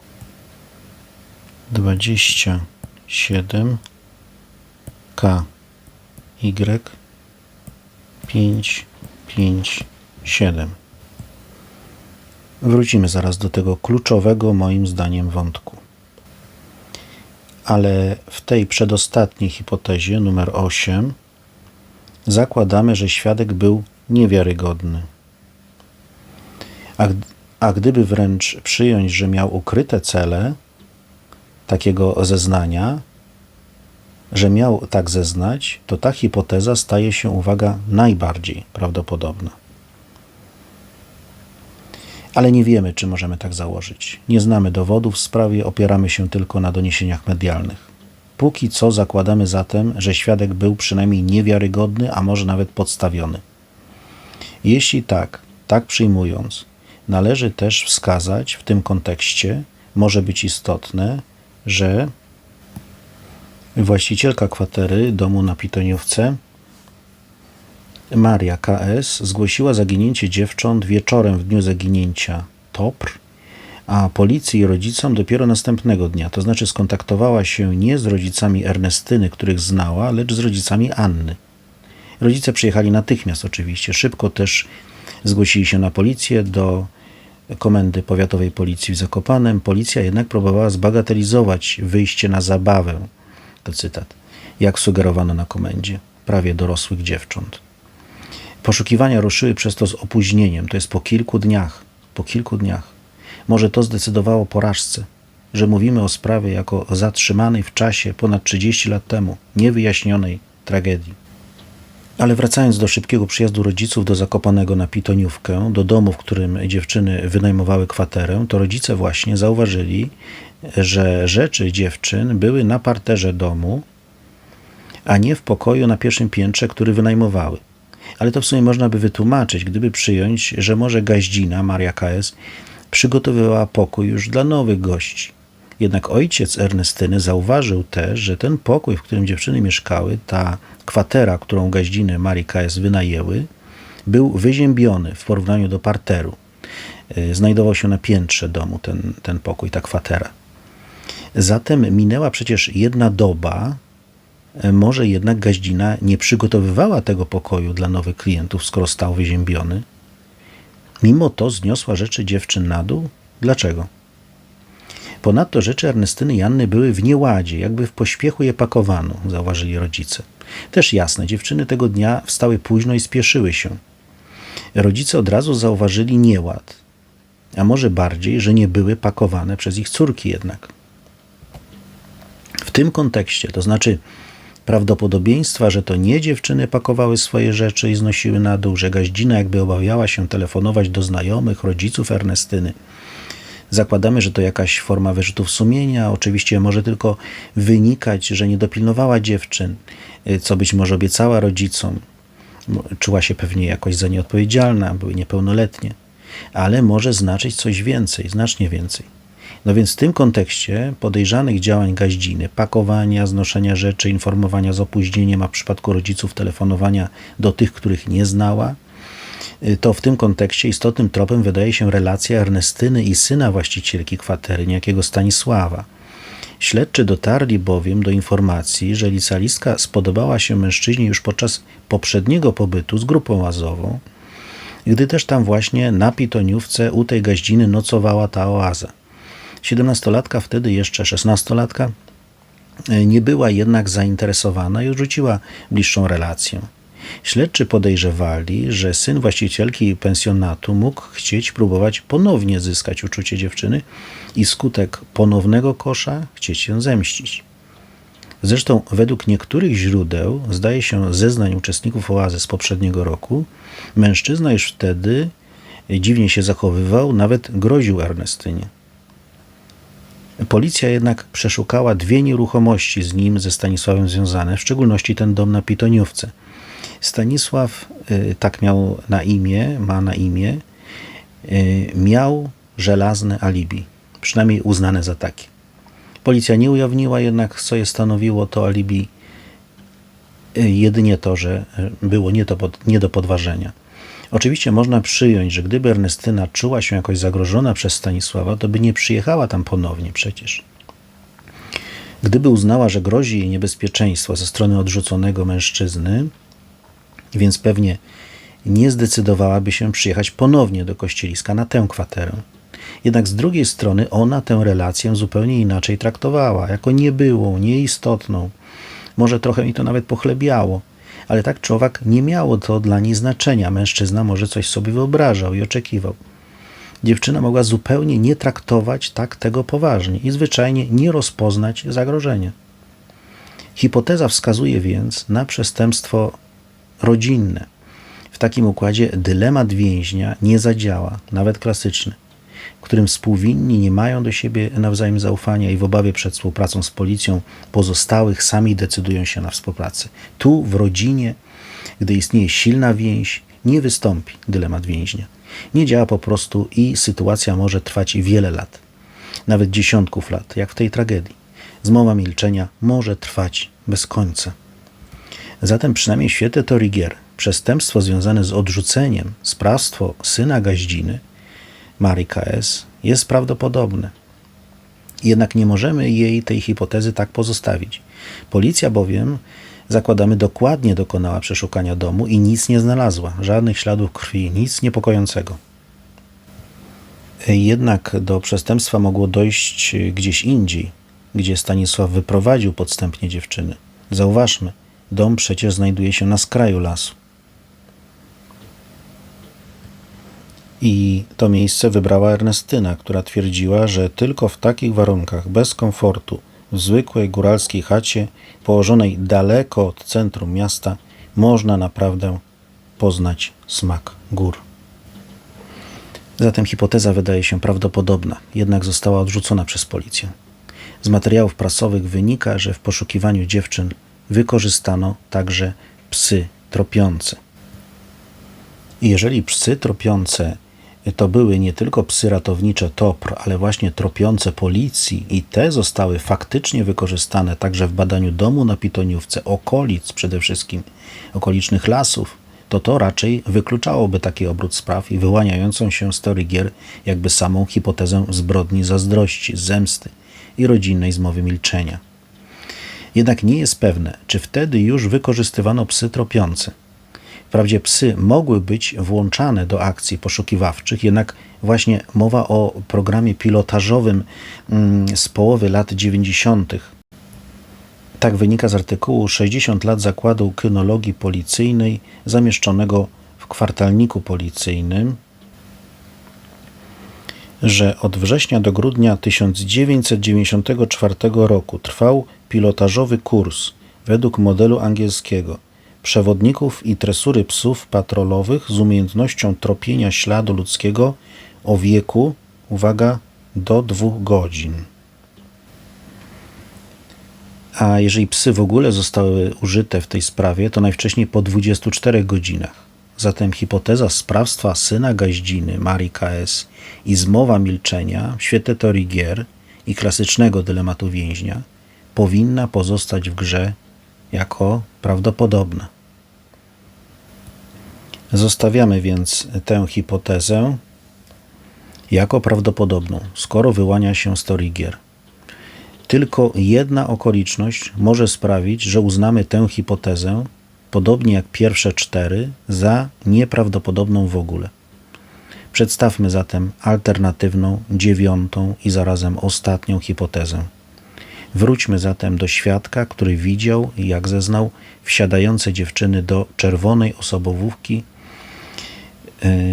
27 KY 557. Wrócimy zaraz do tego kluczowego, moim zdaniem, wątku. Ale w tej przedostatniej hipotezie, numer 8, zakładamy, że świadek był niewiarygodny. A gdyby wręcz przyjąć, że miał ukryte cele takiego zeznania, że miał tak zeznać, to ta hipoteza staje się, uwaga, najbardziej prawdopodobna. Ale nie wiemy, czy możemy tak założyć. Nie znamy dowodów w sprawie, opieramy się tylko na doniesieniach medialnych. Póki co zakładamy zatem, że świadek był przynajmniej niewiarygodny, a może nawet podstawiony. Jeśli tak przyjmując, należy też wskazać w tym kontekście, może być istotne, że właścicielka kwatery domu na Pitoniówce, Maria K.S., zgłosiła zaginięcie dziewcząt wieczorem w dniu zaginięcia TOPR, a policji i rodzicom dopiero następnego dnia. To znaczy skontaktowała się nie z rodzicami Ernestyny, których znała, lecz z rodzicami Anny. Rodzice przyjechali natychmiast oczywiście. Szybko też zgłosili się na policję do Komendy Powiatowej Policji w Zakopanem. Policja jednak próbowała zbagatelizować wyjście na zabawę, to cytat, jak sugerowano na komendzie, prawie dorosłych dziewcząt. Poszukiwania ruszyły przez to z opóźnieniem, to jest po kilku dniach. Może to zdecydowało o porażce, że mówimy o sprawie jako o zatrzymanej w czasie ponad 30 lat temu, niewyjaśnionej tragedii. Ale wracając do szybkiego przyjazdu rodziców do Zakopanego na Pitoniówkę, do domu, w którym dziewczyny wynajmowały kwaterę, to rodzice właśnie zauważyli, że rzeczy dziewczyn były na parterze domu, a nie w pokoju na pierwszym piętrze, który wynajmowały. Ale to w sumie można by wytłumaczyć, gdyby przyjąć, że może gaździna, Maria K.S., przygotowywała pokój już dla nowych gości. Jednak ojciec Ernestyny zauważył też, że ten pokój, w którym dziewczyny mieszkały, ta kwatera, którą gaździny Marii K.S. wynajęły, był wyziębiony w porównaniu do parteru. Znajdował się na piętrze domu ten pokój, ta kwatera. Zatem minęła przecież jedna doba, może jednak gaździna nie przygotowywała tego pokoju dla nowych klientów, skoro stał wyziębiony. Mimo to zniosła rzeczy dziewczyn na dół? Dlaczego? Ponadto rzeczy Ernestyny i Anny były w nieładzie, jakby w pośpiechu je pakowano, zauważyli rodzice. Też jasne, dziewczyny tego dnia wstały późno i spieszyły się. Rodzice od razu zauważyli nieład, a może bardziej, że nie były pakowane przez ich córki jednak. W tym kontekście, to znaczy prawdopodobieństwa, że to nie dziewczyny pakowały swoje rzeczy i znosiły na dół, że Gaździna jakby obawiała się telefonować do znajomych, rodziców Ernestyny. Zakładamy, że to jakaś forma wyrzutów sumienia. Oczywiście może tylko wynikać, że nie dopilnowała dziewczyn, co być może obiecała rodzicom. Czuła się pewnie jakoś za nie odpowiedzialna, były niepełnoletnie. Ale może znaczyć coś więcej, znacznie więcej. No więc w tym kontekście podejrzanych działań Gaździny, pakowania, znoszenia rzeczy, informowania z opóźnieniem, a w przypadku rodziców telefonowania do tych, których nie znała, to w tym kontekście istotnym tropem wydaje się relacja Ernestyny i syna właścicielki kwatery, niejakiego Stanisława. Śledczy dotarli bowiem do informacji, że licealistka spodobała się mężczyźnie już podczas poprzedniego pobytu z grupą oazową, gdy też tam właśnie na Pitoniówce u tej Gaździny nocowała ta oaza. 17-latka, wtedy jeszcze 16-latka, nie była jednak zainteresowana i odrzuciła bliższą relację. Śledczy podejrzewali, że syn właścicielki pensjonatu mógł chcieć próbować ponownie zyskać uczucie dziewczyny i skutek ponownego kosza chcieć się zemścić. Zresztą według niektórych źródeł, zdaje się zeznań uczestników oazy z poprzedniego roku, mężczyzna już wtedy dziwnie się zachowywał, nawet groził Ernestynie. Policja jednak przeszukała 2 nieruchomości z nim, ze Stanisławem związane, w szczególności ten dom na Pitoniówce. Stanisław, tak miał na imię, ma na imię, miał żelazne alibi, przynajmniej uznane za takie. Policja nie ujawniła jednak, co je stanowiło to alibi, jedynie to, że było nie do podważenia. Oczywiście można przyjąć, że gdyby Ernestyna czuła się jakoś zagrożona przez Stanisława, to by nie przyjechała tam ponownie przecież. Gdyby uznała, że grozi jej niebezpieczeństwo ze strony odrzuconego mężczyzny, więc pewnie nie zdecydowałaby się przyjechać ponownie do Kościeliska na tę kwaterę. Jednak z drugiej strony ona tę relację zupełnie inaczej traktowała, jako niebyłą, nieistotną. Może trochę mi to nawet pochlebiało, ale tak czy owak nie miało to dla niej znaczenia. Mężczyzna może coś sobie wyobrażał i oczekiwał. Dziewczyna mogła zupełnie nie traktować tak tego poważnie i zwyczajnie nie rozpoznać zagrożenia. Hipoteza wskazuje więc na przestępstwo rodzinne. W takim układzie dylemat więźnia nie zadziała, nawet klasyczny, w którym współwinni nie mają do siebie nawzajem zaufania i w obawie przed współpracą z policją pozostałych sami decydują się na współpracę. Tu, w rodzinie, gdy istnieje silna więź, nie wystąpi dylemat więźnia. Nie działa po prostu i sytuacja może trwać wiele lat, nawet dziesiątków lat, jak w tej tragedii. Zmowa milczenia może trwać bez końca. Zatem przynajmniej w świetle teorii gier przestępstwo związane z odrzuceniem, sprawstwo syna Gaździny, Marii K.S., jest prawdopodobne. Jednak nie możemy tej hipotezy tak pozostawić. Policja bowiem, zakładamy, dokładnie dokonała przeszukania domu i nic nie znalazła, żadnych śladów krwi, nic niepokojącego. Jednak do przestępstwa mogło dojść gdzieś indziej, gdzie Stanisław wyprowadził podstępnie dziewczyny. Zauważmy, dom przecież znajduje się na skraju lasu. I to miejsce wybrała Ernestyna, która twierdziła, że tylko w takich warunkach, bez komfortu, w zwykłej góralskiej chacie, położonej daleko od centrum miasta, można naprawdę poznać smak gór. Zatem hipoteza wydaje się prawdopodobna, jednak została odrzucona przez policję. Z materiałów prasowych wynika, że w poszukiwaniu dziewczyn wykorzystano także psy tropiące. I jeżeli psy tropiące to były nie tylko psy ratownicze TOPR, ale właśnie tropiące policji i te zostały faktycznie wykorzystane także w badaniu domu na Pitoniówce, okolic przede wszystkim, okolicznych lasów, to raczej wykluczałoby taki obrót spraw i wyłaniającą się z teorii gier jakby samą hipotezę zbrodni zazdrości, zemsty i rodzinnej zmowy milczenia. Jednak nie jest pewne, czy wtedy już wykorzystywano psy tropiące. Wprawdzie psy mogły być włączane do akcji poszukiwawczych, jednak właśnie mowa o programie pilotażowym z połowy lat 90. Tak wynika z artykułu 60 lat Zakładu Kynologii Policyjnej zamieszczonego w kwartalniku policyjnym, że od września do grudnia 1994 roku trwał pilotażowy kurs według modelu angielskiego przewodników i tresury psów patrolowych z umiejętnością tropienia śladu ludzkiego o wieku, uwaga, do 2 godzin. A jeżeli psy w ogóle zostały użyte w tej sprawie, to najwcześniej po 24 godzinach. Zatem hipoteza sprawstwa syna Gaździny, Marii K.S. i zmowa milczenia w świetle teorii gier i klasycznego dylematu więźnia powinna pozostać w grze jako prawdopodobna. Zostawiamy więc tę hipotezę jako prawdopodobną, skoro wyłania się z teorii gier. Tylko jedna okoliczność może sprawić, że uznamy tę hipotezę, podobnie jak pierwsze 4, za nieprawdopodobną w ogóle. Przedstawmy zatem alternatywną, 9. i zarazem ostatnią hipotezę. Wróćmy zatem do świadka, który widział i jak zeznał wsiadające dziewczyny do czerwonej osobowówki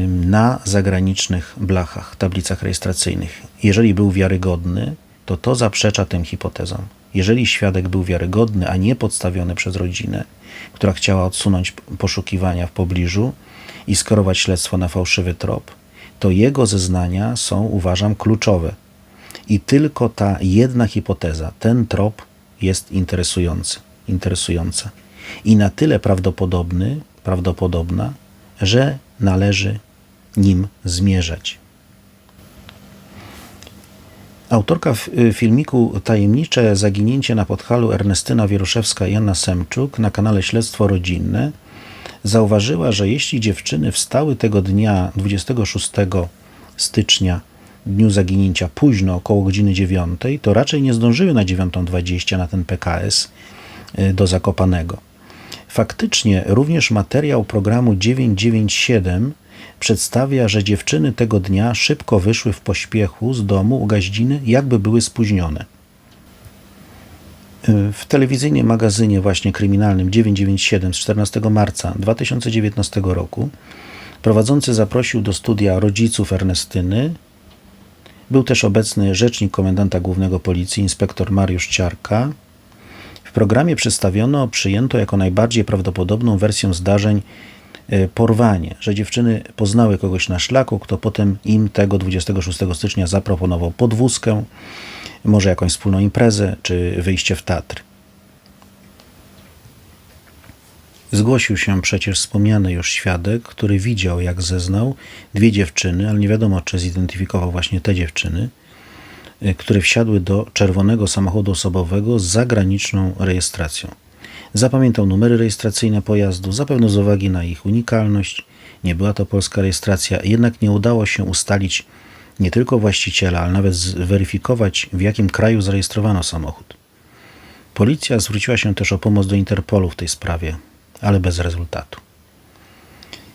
na zagranicznych blachach, tablicach rejestracyjnych. Jeżeli był wiarygodny, to zaprzecza tym hipotezom. Jeżeli świadek był wiarygodny, a nie podstawiony przez rodzinę, która chciała odsunąć poszukiwania w pobliżu i skierować śledztwo na fałszywy trop, to jego zeznania są, uważam, kluczowe. I tylko ta jedna hipoteza, ten trop jest interesująca i na tyle prawdopodobna, że należy nim zmierzać. Autorka filmiku Tajemnicze zaginięcie na Podhalu Ernestyna Wieruszewska i Anna Semczuk na kanale Śledztwo Rodzinne zauważyła, że jeśli dziewczyny wstały tego dnia 26 stycznia, dniu zaginięcia, późno, około godziny 9, to raczej nie zdążyły na 9:20 na ten PKS do Zakopanego. Faktycznie również materiał programu 997 przedstawia, że dziewczyny tego dnia szybko wyszły w pośpiechu z domu u Gaździny, jakby były spóźnione. W telewizyjnym magazynie właśnie kryminalnym 997 z 14 marca 2019 roku prowadzący zaprosił do studia rodziców Ernestyny. Był też obecny rzecznik komendanta głównego policji, inspektor Mariusz Ciarka. W programie przyjęto jako najbardziej prawdopodobną wersję zdarzeń porwanie, że dziewczyny poznały kogoś na szlaku, kto potem im tego 26 stycznia zaproponował podwózkę, może jakąś wspólną imprezę, czy wyjście w Tatry. Zgłosił się przecież wspomniany już świadek, który widział, jak zeznał, 2 dziewczyny, ale nie wiadomo, czy zidentyfikował właśnie te dziewczyny, które wsiadły do czerwonego samochodu osobowego z zagraniczną rejestracją. Zapamiętał numery rejestracyjne pojazdu, zapewne z uwagi na ich unikalność. Nie była to polska rejestracja, jednak nie udało się ustalić nie tylko właściciela, ale nawet zweryfikować, w jakim kraju zarejestrowano samochód. Policja zwróciła się też o pomoc do Interpolu w tej sprawie, ale bez rezultatu.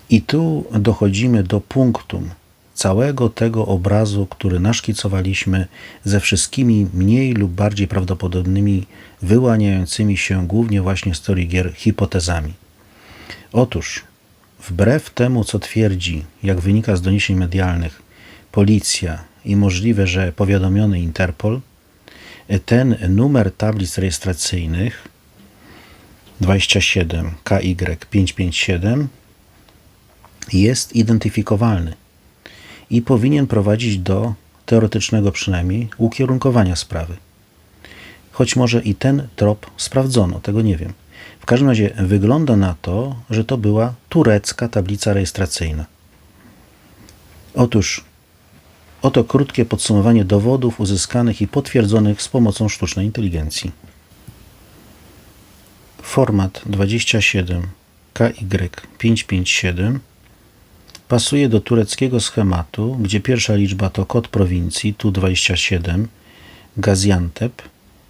I tu dochodzimy do punktum całego tego obrazu, który naszkicowaliśmy ze wszystkimi mniej lub bardziej prawdopodobnymi, wyłaniającymi się głównie właśnie z teorii gier hipotezami. Otóż, wbrew temu, co twierdzi, jak wynika z doniesień medialnych, policja i możliwe, że powiadomiony Interpol, ten numer tablic rejestracyjnych 27 KY 557 jest identyfikowalny i powinien prowadzić do teoretycznego przynajmniej ukierunkowania sprawy. Choć może i ten trop sprawdzono, tego nie wiem. W każdym razie wygląda na to, że to była turecka tablica rejestracyjna. Otóż oto krótkie podsumowanie dowodów uzyskanych i potwierdzonych z pomocą sztucznej inteligencji. Format 27 KY 557 pasuje do tureckiego schematu, gdzie pierwsza liczba to kod prowincji, tu 27, Gaziantep,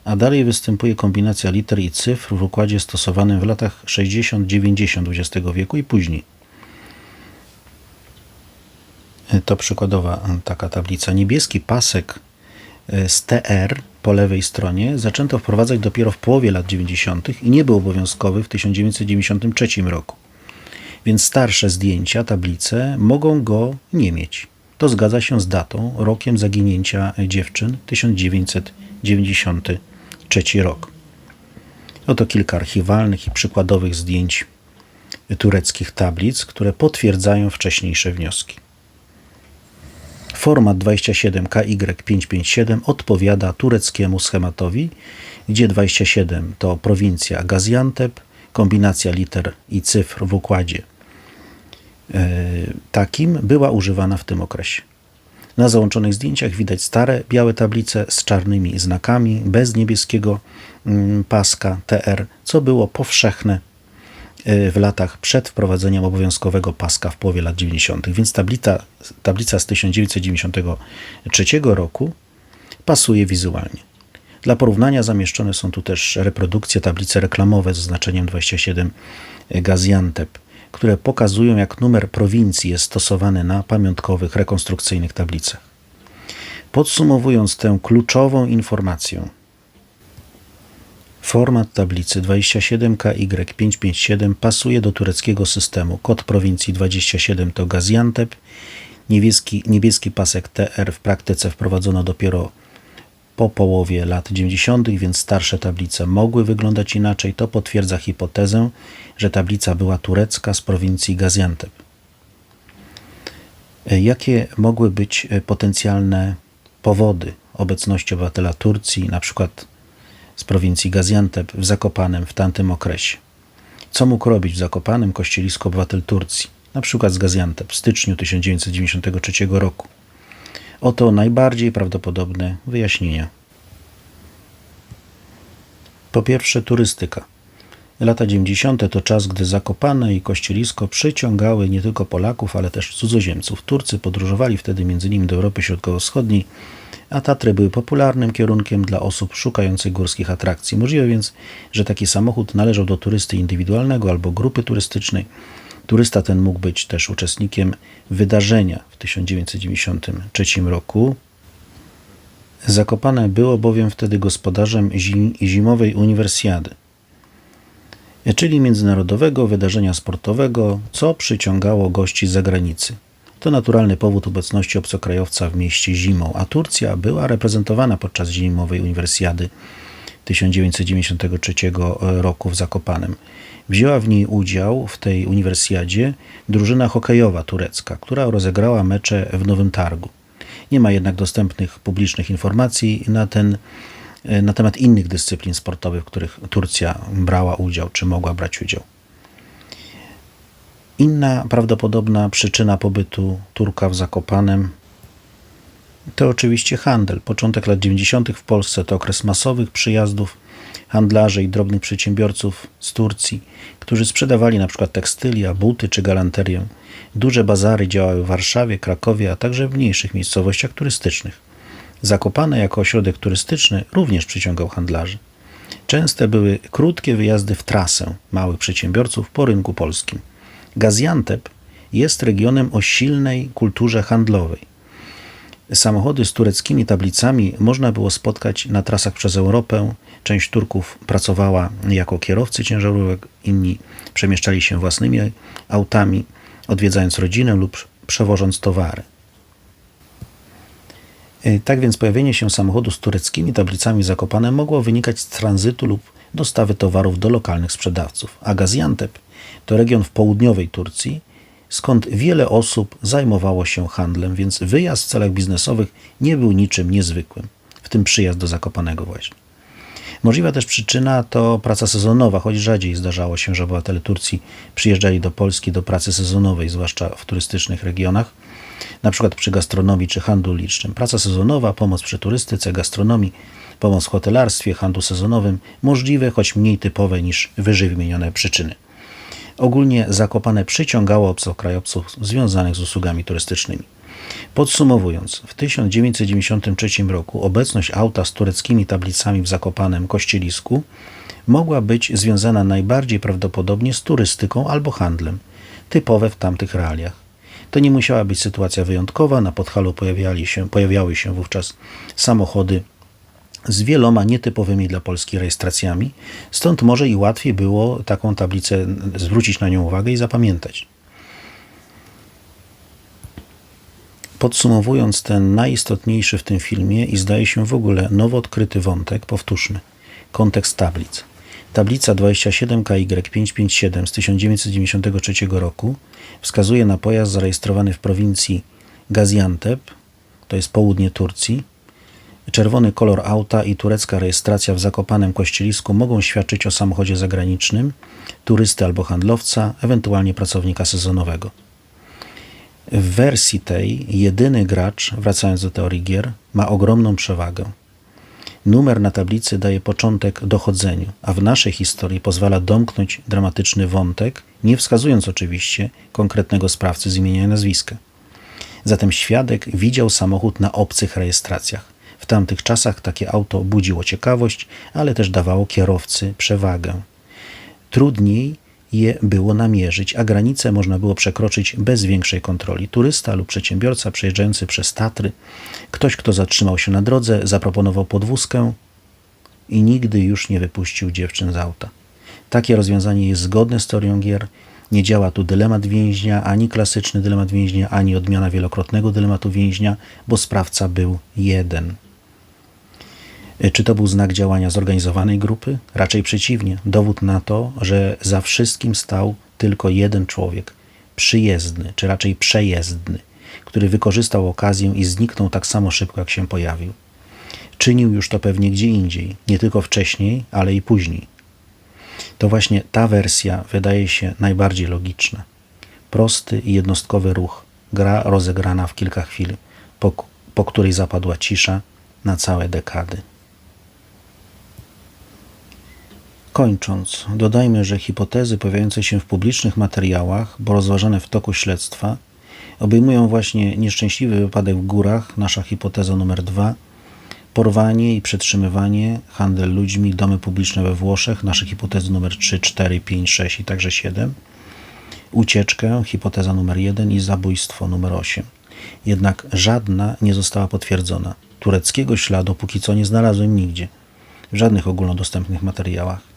a dalej występuje kombinacja liter i cyfr w układzie stosowanym w latach 60-90 XX wieku i później. To przykładowa taka tablica. Niebieski pasek z TR po lewej stronie zaczęto wprowadzać dopiero w połowie lat 90. i nie był obowiązkowy w 1993 roku. Więc starsze zdjęcia, tablice mogą go nie mieć. To zgadza się z datą, rokiem zaginięcia dziewczyn 1993 rok. Oto kilka archiwalnych i przykładowych zdjęć tureckich tablic, które potwierdzają wcześniejsze wnioski. Format 27KY557 odpowiada tureckiemu schematowi, gdzie 27 to prowincja Gaziantep, kombinacja liter i cyfr w układzie takim była używana w tym okresie. Na załączonych zdjęciach widać stare białe tablice z czarnymi znakami, bez niebieskiego paska TR, co było powszechne w latach przed wprowadzeniem obowiązkowego paska w połowie lat 90. Więc tablica z 1993 roku pasuje wizualnie. Dla porównania zamieszczone są tu też reprodukcje, tablice reklamowe z oznaczeniem 27 Gaziantep, które pokazują, jak numer prowincji jest stosowany na pamiątkowych, rekonstrukcyjnych tablicach. Podsumowując tę kluczową informację, format tablicy 27KY557 pasuje do tureckiego systemu. Kod prowincji 27 to Gaziantep. Niebieski pasek TR w praktyce wprowadzono dopiero po połowie lat 90., więc starsze tablice mogły wyglądać inaczej. To potwierdza hipotezę, że tablica była turecka z prowincji Gaziantep. Jakie mogły być potencjalne powody obecności obywatela Turcji, na przykład z prowincji Gaziantep w Zakopanem w tamtym okresie? Co mógł robić w Zakopanem Kościelisku obywatel Turcji, na przykład z Gaziantep w styczniu 1993 roku? Oto najbardziej prawdopodobne wyjaśnienia. Po pierwsze, turystyka. Lata 90. to czas, gdy Zakopane i Kościelisko przyciągały nie tylko Polaków, ale też cudzoziemców. Turcy podróżowali wtedy m.in. do Europy Środkowo-Wschodniej, a Tatry były popularnym kierunkiem dla osób szukających górskich atrakcji. Możliwe więc, że taki samochód należał do turysty indywidualnego albo grupy turystycznej. Turysta ten mógł być też uczestnikiem wydarzenia w 1993 roku. Zakopane było bowiem wtedy gospodarzem zimowej uniwersjady, czyli międzynarodowego wydarzenia sportowego, co przyciągało gości z zagranicy. To naturalny powód obecności obcokrajowca w mieście zimą, a Turcja była reprezentowana podczas zimowej uniwersjady 1993 roku w Zakopanem. Wzięła w niej udział w tej uniwersjadzie drużyna hokejowa turecka, która rozegrała mecze w Nowym Targu. Nie ma jednak dostępnych publicznych informacji na temat innych dyscyplin sportowych, w których Turcja brała udział, czy mogła brać udział. Inna prawdopodobna przyczyna pobytu Turka w Zakopanem to oczywiście handel. Początek lat 90. w Polsce to okres masowych przyjazdów handlarzy i drobnych przedsiębiorców z Turcji, którzy sprzedawali np. tekstylia, buty czy galanterię. Duże bazary działały w Warszawie, Krakowie, a także w mniejszych miejscowościach turystycznych. Zakopane jako ośrodek turystyczny również przyciągał handlarzy. Częste były krótkie wyjazdy w trasę małych przedsiębiorców po rynku polskim. Gaziantep jest regionem o silnej kulturze handlowej. Samochody z tureckimi tablicami można było spotkać na trasach przez Europę. Część Turków pracowała jako kierowcy ciężarówek, inni przemieszczali się własnymi autami, odwiedzając rodzinę lub przewożąc towary. Tak więc pojawienie się samochodu z tureckimi tablicami w Zakopanem mogło wynikać z tranzytu lub dostawy towarów do lokalnych sprzedawców. A Gaziantep to region w południowej Turcji, skąd wiele osób zajmowało się handlem, więc wyjazd w celach biznesowych nie był niczym niezwykłym, w tym przyjazd do Zakopanego właśnie. Możliwa też przyczyna to praca sezonowa, choć rzadziej zdarzało się, że obywatele Turcji przyjeżdżali do Polski do pracy sezonowej, zwłaszcza w turystycznych regionach, na przykład przy gastronomii czy handlu licznym. Praca sezonowa, pomoc przy turystyce, gastronomii, pomoc w hotelarstwie, handlu sezonowym, możliwe, choć mniej typowe niż wyżej wymienione przyczyny. Ogólnie Zakopane przyciągało obcokrajowców związanych z usługami turystycznymi. Podsumowując, w 1993 roku obecność auta z tureckimi tablicami w Zakopanem Kościelisku mogła być związana najbardziej prawdopodobnie z turystyką albo handlem, typowe w tamtych realiach. To nie musiała być sytuacja wyjątkowa, na Podhalu pojawiały się wówczas samochody z wieloma nietypowymi dla Polski rejestracjami, stąd może i łatwiej było taką tablicę zwrócić na nią uwagę i zapamiętać. Podsumowując ten najistotniejszy w tym filmie i zdaje się w ogóle nowo odkryty wątek, powtórzmy. Kontekst tablic. Tablica 27KY557 z 1993 roku wskazuje na pojazd zarejestrowany w prowincji Gaziantep, to jest południe Turcji. Czerwony kolor auta i turecka rejestracja w Zakopanem Kościelisku mogą świadczyć o samochodzie zagranicznym, turysty albo handlowca, ewentualnie pracownika sezonowego. W wersji tej jedyny gracz, wracając do teorii gier, ma ogromną przewagę. Numer na tablicy daje początek dochodzeniu, a w naszej historii pozwala domknąć dramatyczny wątek, nie wskazując oczywiście konkretnego sprawcy z imienia i nazwiska. Zatem świadek widział samochód na obcych rejestracjach. W tamtych czasach takie auto budziło ciekawość, ale też dawało kierowcy przewagę. Trudniej je było namierzyć, a granice można było przekroczyć bez większej kontroli. Turysta lub przedsiębiorca przejeżdżający przez Tatry, ktoś, kto zatrzymał się na drodze, zaproponował podwózkę i nigdy już nie wypuścił dziewczyn z auta. Takie rozwiązanie jest zgodne z teorią gier. Nie działa tu dylemat więźnia, ani klasyczny dylemat więźnia, ani odmiana wielokrotnego dylematu więźnia, bo sprawca był jeden. Czy to był znak działania zorganizowanej grupy? Raczej przeciwnie. Dowód na to, że za wszystkim stał tylko jeden człowiek, przyjezdny, czy raczej przejezdny, który wykorzystał okazję i zniknął tak samo szybko, jak się pojawił. Czynił już to pewnie gdzie indziej, nie tylko wcześniej, ale i później. To właśnie ta wersja wydaje się najbardziej logiczna. Prosty i jednostkowy ruch, gra rozegrana w kilka chwil, po której zapadła cisza na całe dekady. Kończąc, dodajmy, że hipotezy pojawiające się w publicznych materiałach, bo rozważane w toku śledztwa, obejmują właśnie nieszczęśliwy wypadek w górach, nasza hipoteza numer 2, porwanie i przetrzymywanie, handel ludźmi, domy publiczne we Włoszech, nasze hipotezy numer 3, 4, 5, 6 i także 7, ucieczkę, hipoteza numer 1 i zabójstwo numer 8. Jednak żadna nie została potwierdzona. Tureckiego śladu póki co nie znalazłem nigdzie, w żadnych ogólnodostępnych materiałach.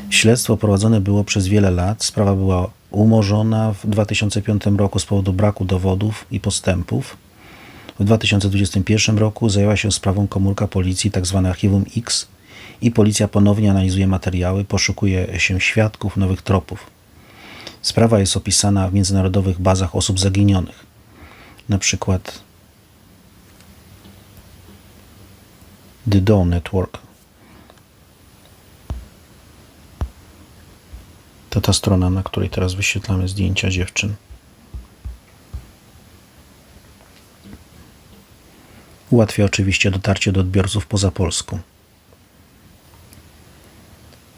Śledztwo prowadzone było przez wiele lat, sprawa była umorzona w 2005 roku z powodu braku dowodów i postępów. W 2021 roku zajęła się sprawą komórka policji, tzw. Archiwum X, i policja ponownie analizuje materiały, poszukuje się świadków, nowych tropów. Sprawa jest opisana w międzynarodowych bazach osób zaginionych. Na przykład The Dawn Network. To ta strona, na której teraz wyświetlamy zdjęcia dziewczyn. Ułatwia oczywiście dotarcie do odbiorców poza Polską.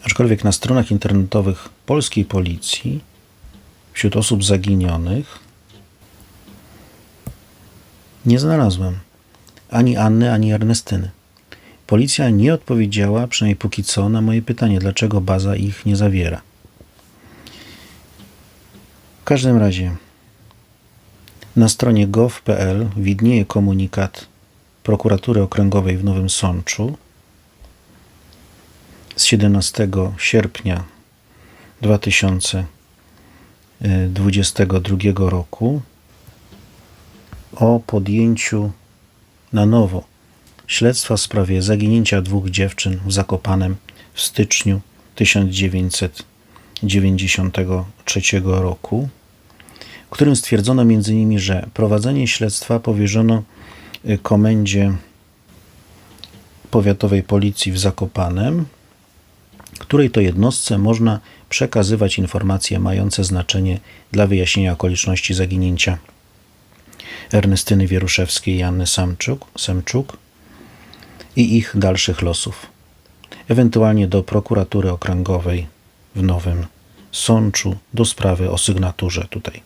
Aczkolwiek na stronach internetowych polskiej policji wśród osób zaginionych nie znalazłem ani Anny, ani Ernestyny. Policja nie odpowiedziała, przynajmniej póki co, na moje pytanie, dlaczego baza ich nie zawiera. W każdym razie na stronie gov.pl widnieje komunikat Prokuratury Okręgowej w Nowym Sączu z 17 sierpnia 2022 roku o podjęciu na nowo śledztwa w sprawie zaginięcia 2 dziewczyn w Zakopanem w styczniu 1993 roku, w którym stwierdzono m.in., że prowadzenie śledztwa powierzono Komendzie Powiatowej Policji w Zakopanem, której to jednostce można przekazywać informacje mające znaczenie dla wyjaśnienia okoliczności zaginięcia Ernestyny Wieruszewskiej i Anny Semczuk i ich dalszych losów. Ewentualnie do Prokuratury Okręgowej w Nowym Sączu do sprawy o sygnaturze. Tutaj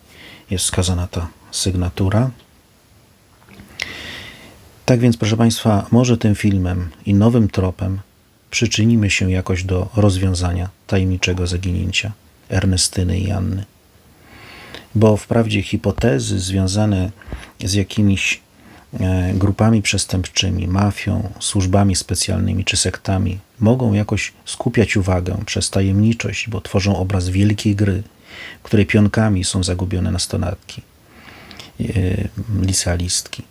jest wskazana ta sygnatura. Tak więc, proszę Państwa, może tym filmem i nowym tropem przyczynimy się jakoś do rozwiązania tajemniczego zaginięcia Ernestyny i Anny. Bo wprawdzie hipotezy związane z jakimiś grupami przestępczymi, mafią, służbami specjalnymi czy sektami mogą jakoś skupiać uwagę przez tajemniczość, bo tworzą obraz wielkiej gry, w której pionkami są zagubione nastolatki, licealistki.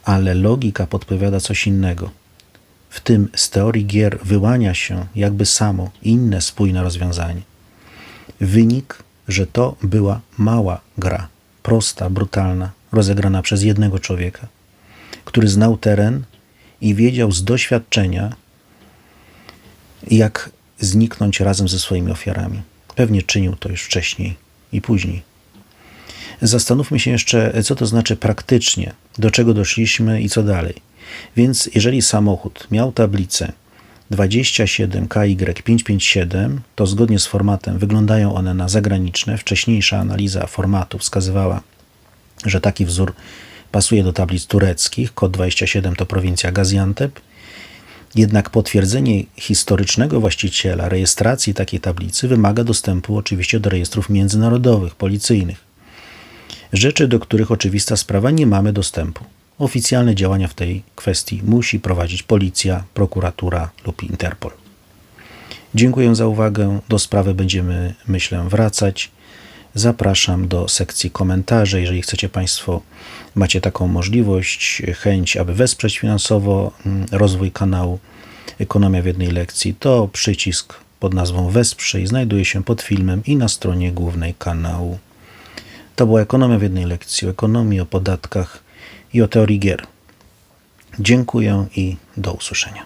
Ale logika podpowiada coś innego. W tym z teorii gier wyłania się jakby samo inne spójne rozwiązanie. Wynik, że to była mała gra, prosta, brutalna, rozegrana przez jednego człowieka, który znał teren i wiedział z doświadczenia, jak zniknąć razem ze swoimi ofiarami. Pewnie czynił to już wcześniej i później. Zastanówmy się jeszcze, co to znaczy praktycznie, do czego doszliśmy i co dalej. Więc jeżeli samochód miał tablicę 27 KY 557, to zgodnie z formatem wyglądają one na zagraniczne. Wcześniejsza analiza formatu wskazywała, że taki wzór pasuje do tablic tureckich. Kod 27 to prowincja Gaziantep. Jednak potwierdzenie historycznego właściciela rejestracji takiej tablicy wymaga dostępu oczywiście do rejestrów międzynarodowych, policyjnych. Rzeczy, do których oczywista sprawa nie mamy dostępu. Oficjalne działania w tej kwestii musi prowadzić policja, prokuratura lub Interpol. Dziękuję za uwagę. Do sprawy będziemy, myślę, wracać. Zapraszam do sekcji komentarzy. Jeżeli chcecie Państwo, macie taką możliwość, chęć, aby wesprzeć finansowo rozwój kanału Ekonomia w jednej lekcji, to przycisk pod nazwą Wesprzyj znajduje się pod filmem i na stronie głównej kanału. To była Ekonomia w jednej lekcji, o ekonomii, o podatkach i o teorii gier. Dziękuję i do usłyszenia.